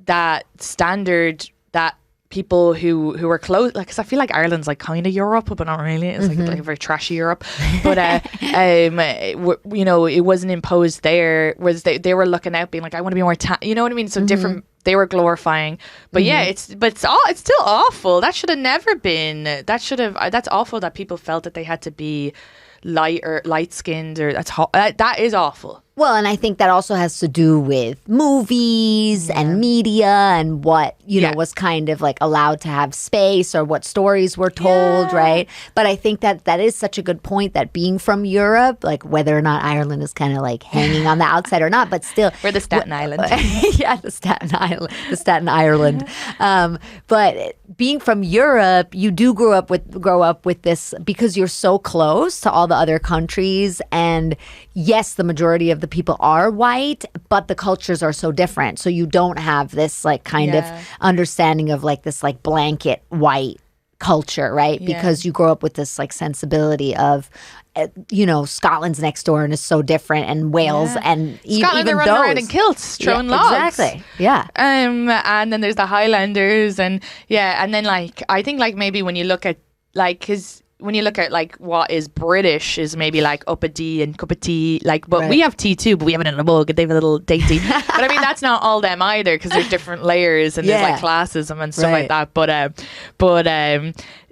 that standard that people who were close, like, because I feel like Ireland's like kind of Europe, but not really. It's like a very trashy Europe. But it wasn't imposed there. Whereas they were looking out, being like, I want to be more you know what I mean? So different. They were glorifying, but it's still awful. That should have never been. That's awful that people felt that they had to be light skinned, or that is awful. Well, and I think that also has to do with movies and media and what, was kind of like allowed to have space, or what stories were told, right? But I think that is such a good point, that being from Europe, like whether or not Ireland is kind of like hanging on the outside or not, but still. We're the Staten Island. Yeah, the Staten Ireland. But being from Europe, you do grow up with this, because you're so close to all the other countries, and yes, the majority of the people are white, but the cultures are so different. So you don't have this like kind of understanding of like this like blanket white culture, right? Because you grow up with this like sensibility of, Scotland's next door and is so different, and Wales and Scotland, they're running around in kilts, throwing logs. Exactly. Yeah. And then there's the Highlanders, and then like I think like maybe when you look at like, because when you look at like what is British is maybe like up a D and cup of tea, like, but we have tea too, but we have it in a mug and they have a little dainty. But I mean, that's not all them either, because there's different layers and there's like classism and stuff like that. But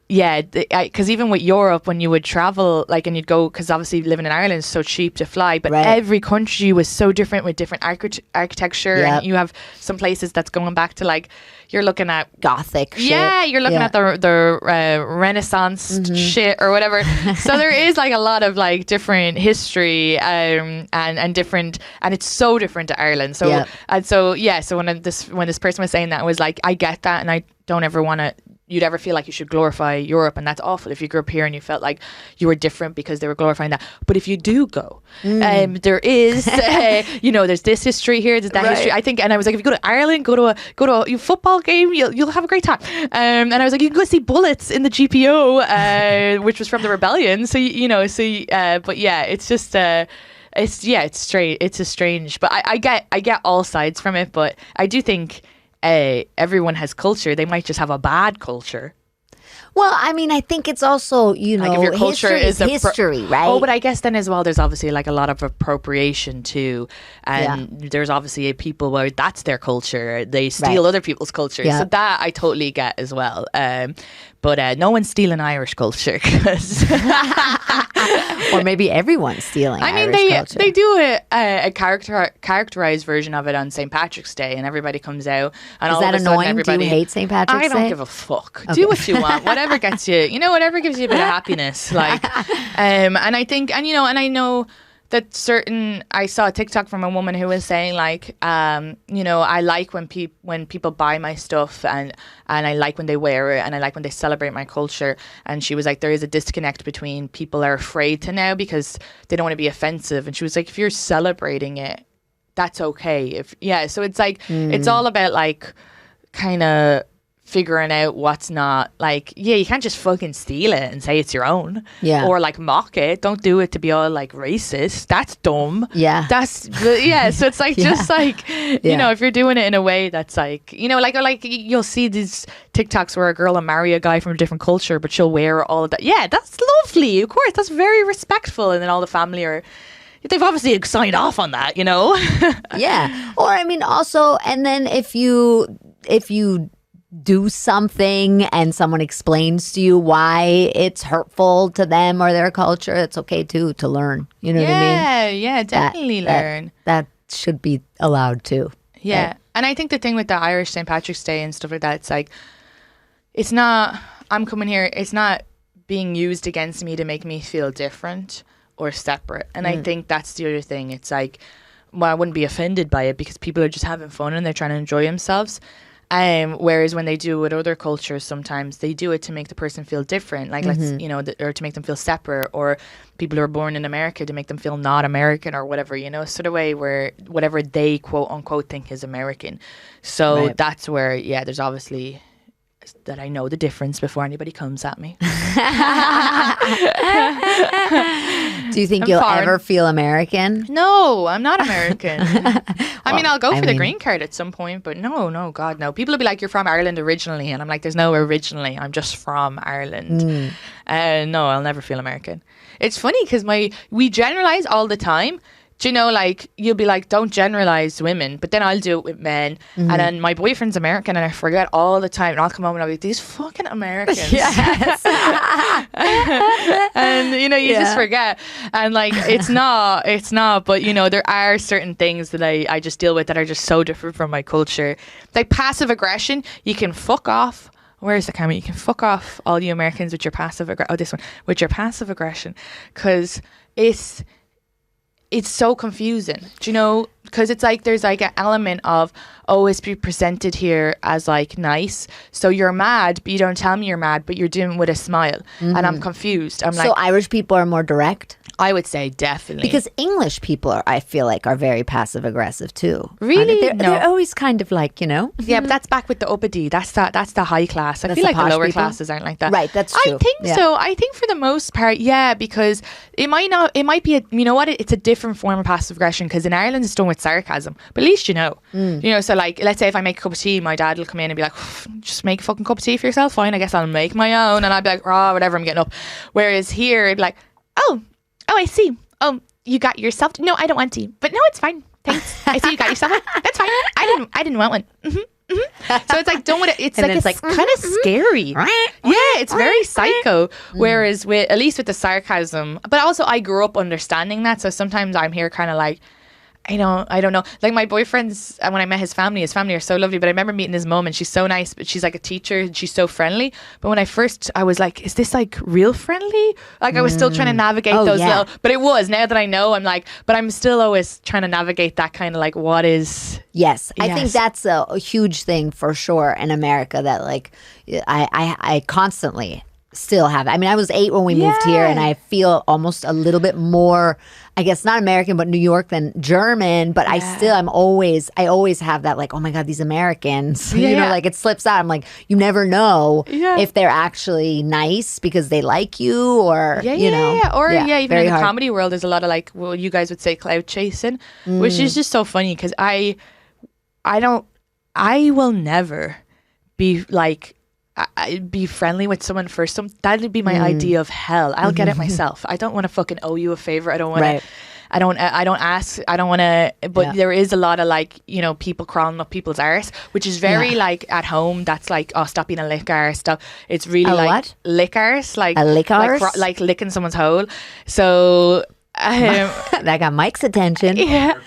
yeah, because even with Europe, when you would travel, like, and you'd go, because obviously living in Ireland is so cheap to fly, but every country was so different with different architecture. And you have some places that's going back to, like, you're looking at Gothic shit. Yeah, you're looking at the Renaissance shit or whatever. So there is like a lot of like different history and different, and it's so different to Ireland. So so when this person was saying that, I was like, I get that, and I don't ever want to. You'd ever feel like you should glorify Europe, and that's awful if you grew up here and you felt like you were different because they were glorifying that. But if you do go, there is, there's this history here, there's that history. I think, and I was like, if you go to Ireland, go to a football game, you'll have a great time. And I was like, you can go see Bullets in the GPO, which was from the rebellion. So but yeah, it's just. It's straight. It's a strange, but I get all sides from it. But I do think. Everyone has culture. They might just have a bad culture. Well, I mean, I think it's also, like if your culture is history, right? Oh, but I guess then as well, there's obviously like a lot of appropriation too, and there's obviously people where that's their culture. They steal other people's culture, so that I totally get as well. But no one's stealing Irish culture, or maybe everyone's stealing. Irish culture. They do a characterized version of it on St. Patrick's Day, and everybody comes out. And is all that of a annoying? Everybody, do you hate St. Patrick's Day? I don't give a fuck. Okay. Do what you want. Whatever gets you. Whatever gives you a bit of happiness. Like, and I think, and I know. That I saw a TikTok from a woman who was saying like, I like when people buy my stuff and I like when they wear it and I like when they celebrate my culture. And she was like, there is a disconnect between people are afraid to now because they don't want to be offensive. And she was like, if you're celebrating it, that's okay. So it's like, it's all about like kind of figuring out what's not like, you can't just fucking steal it and say it's your own or like mock it. Don't do it to be all like racist. That's dumb. So it's like just like if you're doing it in a way that's like like you'll see these TikToks where a girl will marry a guy from a different culture but she'll wear all of that. That's lovely, of course, that's very respectful, and then all the family are they've obviously signed off on that, or I mean also, and then if you do something and someone explains to you why it's hurtful to them or their culture, it's okay too to learn. You know what I mean? Yeah, definitely learn. That should be allowed too. Yeah. And I think the thing with the Irish St. Patrick's Day and stuff like that, it's like, it's not, I'm coming here, it's not being used against me to make me feel different or separate. And I think that's the other thing. It's like, well, I wouldn't be offended by it because people are just having fun and they're trying to enjoy themselves. Whereas when they do with other cultures, sometimes they do it to make the person feel different, like or to make them feel separate, or people who are born in America to make them feel not American or whatever, sort of way where whatever they quote unquote think is American. So that's where, there's obviously that I know the difference before anybody comes at me. Do you think you'll ever feel American? No, I'm not American. I mean, I'll go for the green card at some point, but no, God, no. People will be like, you're from Ireland originally. And I'm like, there's no originally. I'm just from Ireland. No, I'll never feel American. It's funny because we generalize all the time. Do you know, like, you'll be like, don't generalize women, but then I'll do it with men. And then my boyfriend's American and I forget all the time. And I'll come home and I'll be like, these fucking Americans. Yes. And, you just forget. And, like, it's not. But, there are certain things that I just deal with that are just so different from my culture. Like passive aggression, you can fuck off. Where's the camera? You can fuck off all you Americans with your passive aggression. Oh, this one. With your passive aggression. Because it's so confusing, do you know? Because it's like there's like an element of, it's be presented here as like nice. So you're mad, but you don't tell me you're mad, but you're doing it with a smile. And I'm confused. So Irish people are more direct? I would say definitely. Because English people I feel like are very passive aggressive too. Really? They're always kind of like, Yeah, but that's back with the uppity. That's the high class. I feel like the lower classes aren't like that. Right, that's true. I think so. I think for the most part, because it might be it's a different form of passive aggression because in Ireland it's done with sarcasm. But at least so like, let's say if I make a cup of tea, my dad will come in and be like, just make a fucking cup of tea for yourself. Fine, I guess I'll make my own. And I'd be like, whatever, I'm getting up. Whereas here, it'd be like, oh, I see. Oh, you got yourself. No, I don't want tea. But no, it's fine. Thanks. I see you got yourself one. That's fine. I didn't want one. So it's like don't want to. It's And like then it's like kind of scary. Yeah, it's very psycho. Whereas with at least with the sarcasm, but also I grew up understanding that. So sometimes I'm here kind of like. I don't know. Like my boyfriend's, when I met his family are so lovely. But I remember meeting his mom and she's so nice, but she's like a teacher and she's so friendly. But when I was like, is this like real friendly? Like I was still trying to navigate those little, but it was, now that I know, I'm like, but I'm still always trying to navigate that kind of like, what is. Yes, I think that's a huge thing for sure in America that like I constantly still have. I mean, I was 8 when we moved here and I feel almost a little bit more, I guess not American, but New York than German. But I always have that like, oh my God, these Americans, you know, like it slips out. I'm like, you never know if they're actually nice because they like you or, you know. Or even in the comedy world, there's a lot of like, well, you guys would say clout chasing, which is just so funny because I will never be like, I'd be friendly with someone first. That'd be my idea of hell. I'll get it myself. I don't want to fucking owe you a favor. I don't want to. I don't ask. I don't want to. But there is a lot of like, you know, people crawling up people's arse, which is very like at home. That's like, oh, stop being a lick arse stuff. It's really like what? Lick arse, like a lick arse, like licking someone's hole. So. That got Mike's attention. Where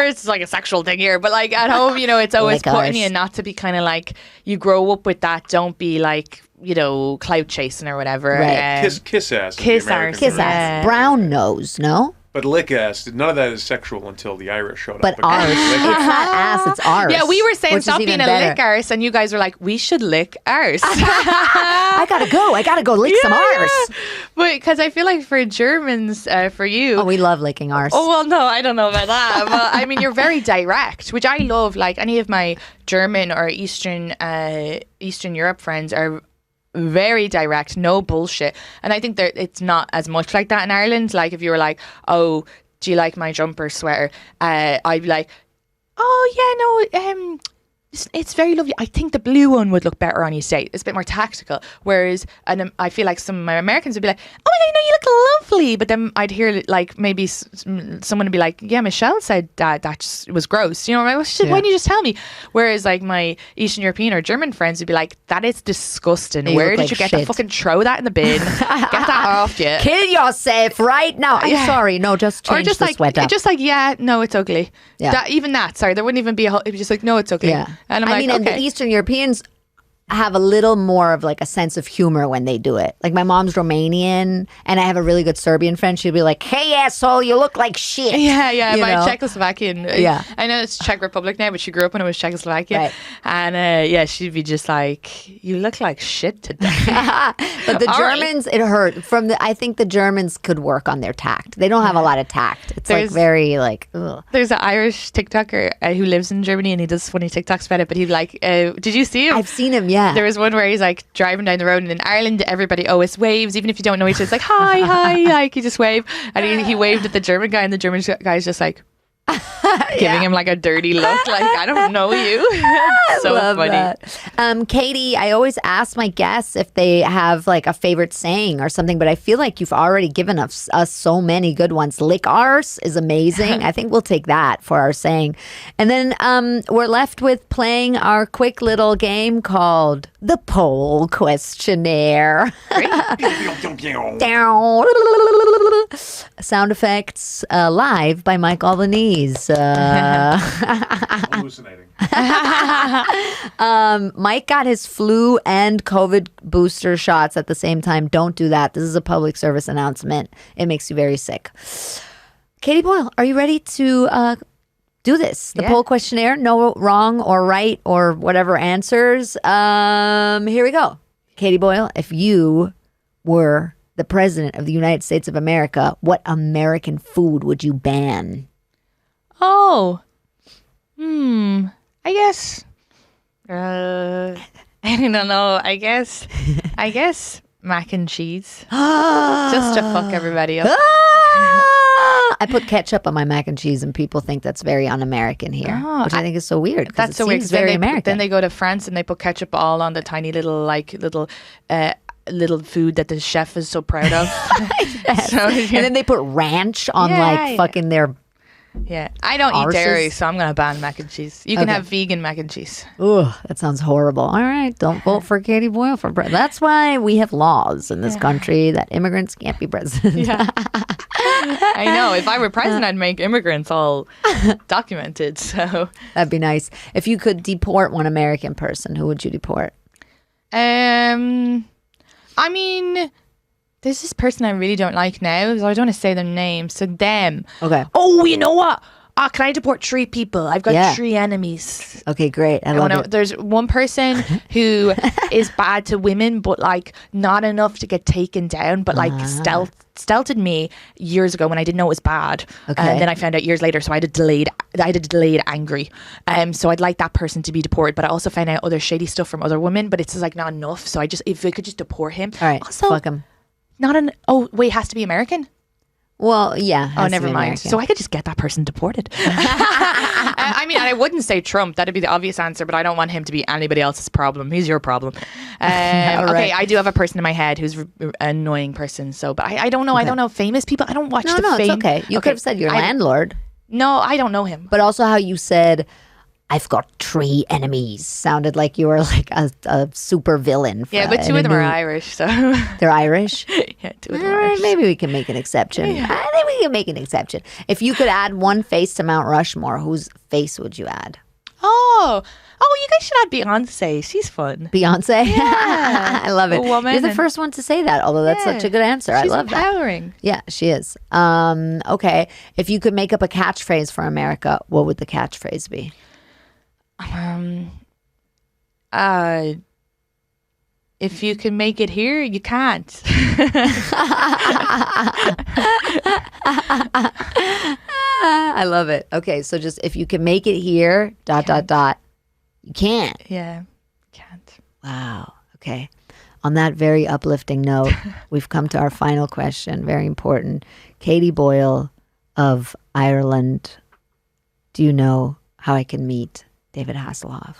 it's like a sexual thing here, but like at home, you know, it's always putting you not to be kind of like, you grow up with that. Don't be like, you know, clout chasing or whatever. Right. Kiss ass. Kiss ass. Kiss ass. Brown nose, no? But lick ass, none of that is sexual until the Irish showed up. But arse. It's not ass, it's arse. Yeah, we were saying stop being a lick arse, and you guys were like, we should lick arse. I gotta go lick some arse. But because I feel like for Germans, for you. Oh, we love licking arse. Oh, well, no, I don't know about that. But I mean, you're very direct, which I love. Like any of my German or Eastern Europe friends are very direct, no bullshit. And I think that it's not as much like that in Ireland. Like if you were like, oh, do you like my jumper sweater? I'd be like, oh yeah, no, it's very lovely. I think the blue one would look better on you today. It's a bit more tactical. Whereas I feel like some of my Americans would be like, oh my God, you look lovely. But then I'd hear like maybe someone would be like, yeah, Michelle said that just was gross. You know, why don't you just tell me? Whereas like my Eastern European or German friends would be like, that is disgusting. Where did you get that? Fucking throw that in the bin. Get that off you. Kill yourself right now. I'm sorry. No, just change the sweater. Just like, yeah, no, it's ugly. Yeah. Sorry, there wouldn't even be a whole, it was just like, no, it's ugly. Yeah. And I'm and the Eastern Europeans have a little more of like a sense of humor when they do it. Like my mom's Romanian and I have a really good Serbian friend. She'll be like, hey asshole, you look like shit. Yeah. My Czechoslovakian. I know it's Czech Republic now, but she grew up when it was Czechoslovakia. Right. And she'd be just like, you look like shit today. But the Germans, it hurt. I think the Germans could work on their tact. They don't have a lot of tact. It's like very like, ugh. There's an Irish TikToker who lives in Germany and he does funny TikToks about it, but he'd like, did you see him? I've seen him, yeah. There was one where he's like driving down the road and in Ireland everybody always waves, even if you don't know each other. It's like, hi, like you just wave. And he waved at the German guy and the German guy's just like giving him like a dirty look, like I don't know you. So love funny. That. Katie, I always ask my guests if they have like a favorite saying or something, but I feel like you've already given us so many good ones. Lick arse is amazing. I think we'll take that for our saying. And then we're left with playing our quick little game called the poll questionnaire. Sound effects live by Mike Albanese. Hallucinating. Mike got his flu and COVID booster shots at the same time. Don't do that. This is a public service announcement. It makes you very sick. Katie Boyle, are you ready to do this? The poll questionnaire, no wrong or right or whatever answers. Here we go. Katie Boyle, if you were the president of the United States of America, what American food would you ban? I guess I don't know. I guess mac and cheese. Just to fuck everybody up. I put ketchup on my mac and cheese and people think that's very un-American here, which I think is so weird. That's so weird. It's very American. Then they go to France and they put ketchup all on the tiny little little food that the chef is so proud of. Yes. And then they put ranch on like fucking their Yeah, I don't eat Arses? dairy, so I'm gonna ban mac and cheese. You can Okay. have vegan mac and cheese. Ugh, that sounds horrible. All right, don't vote for Katie Boyle for president. That's why we have laws in this country that immigrants can't be president. Yeah. I know. If I were president, I'd make immigrants all documented. So, That'd be nice. If you could deport one American person, who would you deport? I mean, there's this person I really don't like now, so I don't want to say their name. So them. Okay. Oh, you know what? Can I deport 3 people? I've got 3 enemies. Okay, great. I love it. There's one person who is bad to women, but like not enough to get taken down, but like stealthed me years ago when I didn't know it was bad. Okay. And then I found out years later, so I had a delayed angry. So I'd like that person to be deported, but I also found out other shady stuff from other women, but it's just like not enough. So if I could just deport him. All right, Also, fuck him. Oh wait, has to be American? Well, yeah. Oh, never mind. So I could just get that person deported. I mean, I wouldn't say Trump. That'd be the obvious answer, but I don't want him to be anybody else's problem. He's your problem. Okay, I do have a person in my head who's an annoying person. So, but I don't know. I don't know famous people. I don't watch No, the it's fame. okay. You could have said your landlord. No, I don't know him. But also how you said, I've got 3 enemies. Sounded like you were like a super villain. Yeah, but 2 of them are Irish, so They're Irish? yeah, 2 of them All are right, Irish. maybe we can make an exception. I think we can make an exception. If you could add one face to Mount Rushmore, whose face would you add? Oh, you guys should add Beyonce. She's fun. Beyonce? Yeah. I love it. A woman You're the and- first one to say that, although that's such a good answer. She's I love that. empowering. Yeah, she is. Okay. If you could make up a catchphrase for America, what would the catchphrase be? If you can make it here, you can't. I love it. Okay, so just if you can make it here, ... You can't. Yeah, can't. Wow. Okay. On that very uplifting note, we've come to our final question. Very important. Katie Boyle of Ireland. Do you know how I can meet David Hasselhoff?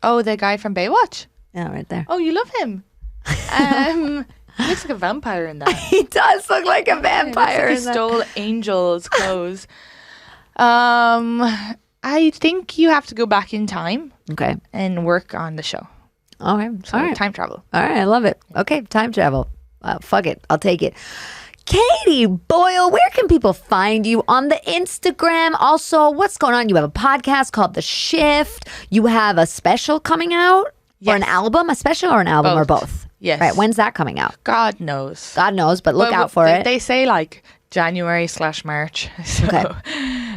Oh, the guy from Baywatch. Yeah, right there. Oh, you love him. He looks like a vampire in that. He does look like a vampire. He stole Angel's clothes. I think you have to go back in time Okay. and work on the show. All right. So All right. time travel. All right. I love it. Okay. Time travel. Fuck it. I'll take it. Katie Boyle, where can people find you on the Instagram? Also, what's going on? You have a podcast called The Shift. You have a special coming out? Yes. Or an album? A special or an album or Both. both? Yes. Right. When's that coming out? God knows. God knows, but look out for it. They say like January/March. So,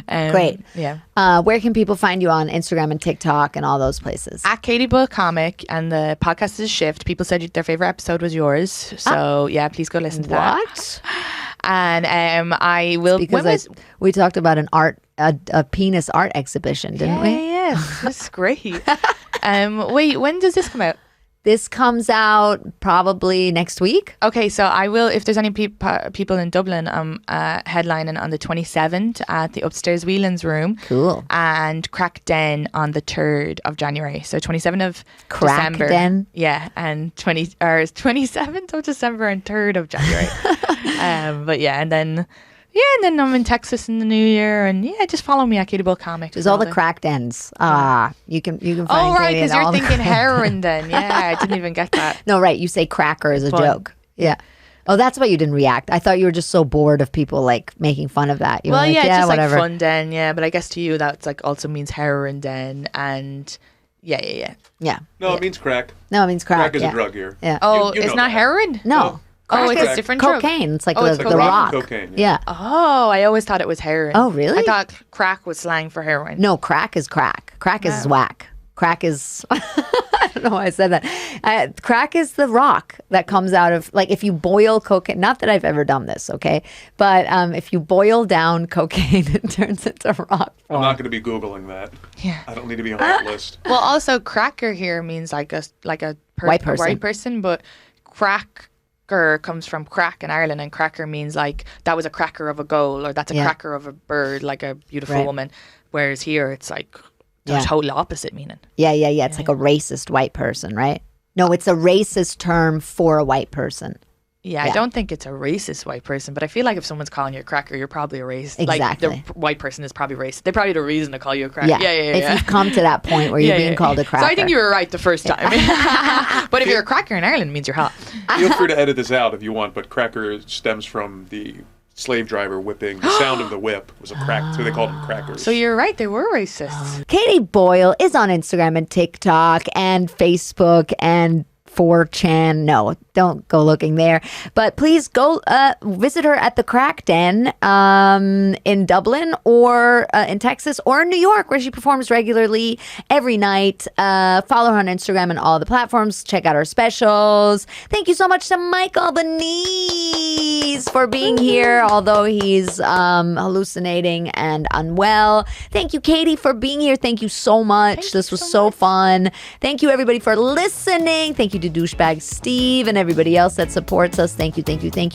Okay. Great. Yeah. Where can people find you on Instagram and TikTok and all those places? At Katie Boyle Comic, and the podcast is Shift. People said their favorite episode was yours. So yeah, please go listen to that. What? And I will Because we talked about a penis art exhibition, didn't we? Yeah, that's great. Wait, when does this come out? This comes out probably next week. Okay, so I will, if there's any people in Dublin, I'm headlining on the 27th at the Upstairs Whelan's Room. Cool. And Crack Den on the 3rd of January. So 27th of Crack December. Den? Yeah, and 27th of December and 3rd of January. But yeah, and then I'm in Texas in the new year, and yeah, just follow me at Katie Boyle Comic. There's all the crack dens. You can find Oh right, Katie in because you're all the thinking crack- heroin then. Yeah, I didn't even get that. No, right. You say cracker as a Fun. joke. Yeah. Oh, that's why you didn't react. I thought you were just so bored of people like making fun of that. You were Well, like, yeah, it's just whatever. like fun den, yeah. But I guess to you that's like also means heroin den, and yeah. Yeah. No, it means crack. No, it means crack. Crack is yeah. a drug here. Yeah. Oh, You it's know not that. heroin? No. Oh, Crack it's is a different drug. cocaine. It's like Oh, it's the cocaine? rock. Cocaine, Yeah. Oh, I always thought it was heroin. Oh, really? I thought crack was slang for heroin. No, crack is crack. Crack is whack. Crack is, I don't know why I said that. Crack is the rock that comes out of, like, if you boil cocaine, not that I've ever done this, okay? But if you boil down cocaine, it turns into rock I'm form. not going to be Googling that. Yeah. I don't need to be on that list. Well, also cracker here means like a White person. white person, but cracker comes from crack in Ireland, and cracker means like that was a cracker of a goal, or that's a Yeah. cracker of a bird, like a beautiful Right. woman. Whereas here it's like the Yeah. total opposite meaning. Yeah. It's like a racist white person, right? No, it's a racist term for a white person. Yeah, I don't think it's a racist white person, but I feel like if someone's calling you a cracker, you're probably a racist. Exactly. Like the white person is probably racist. They're probably the reason to call you a cracker. Yeah. Yeah. If you've come to that point where you're being called a cracker. So I think you were right the first time. But if you're a cracker in Ireland, it means you're hot. Feel free to edit this out if you want, but cracker stems from the slave driver whipping. The sound of the whip was a crack, so they called them crackers. So you're right, they were racists. Katie Boyle is on Instagram and TikTok and Facebook and 4chan. No, don't go looking there. But please go visit her at the Crack Den in Dublin or in Texas or in New York, where she performs regularly every night. Follow her on Instagram and all the platforms. Check out her specials. Thank you so much to Mike Albanese for being here, although he's hallucinating and unwell. Thank you, Katie, for being here. Thank you so much. This was so fun. Thank you, everybody, for listening. Thank you to Douchebag Steve and everybody else that supports us. Thank you.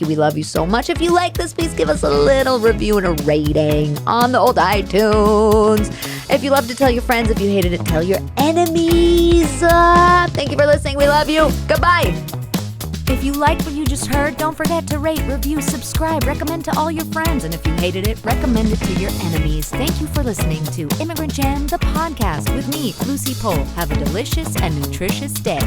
We love you so much. If you like this, please give us a little review and a rating on the old iTunes. If you love to tell your friends, if you hated it, tell your enemies. Thank you for listening. We love you. Goodbye. If you liked what you just heard, don't forget to rate, review, subscribe, recommend to all your friends. And if you hated it, recommend it to your enemies. Thank you for listening to Immigrant Jam, the podcast with me, Lucy Pohl. Have a delicious and nutritious day.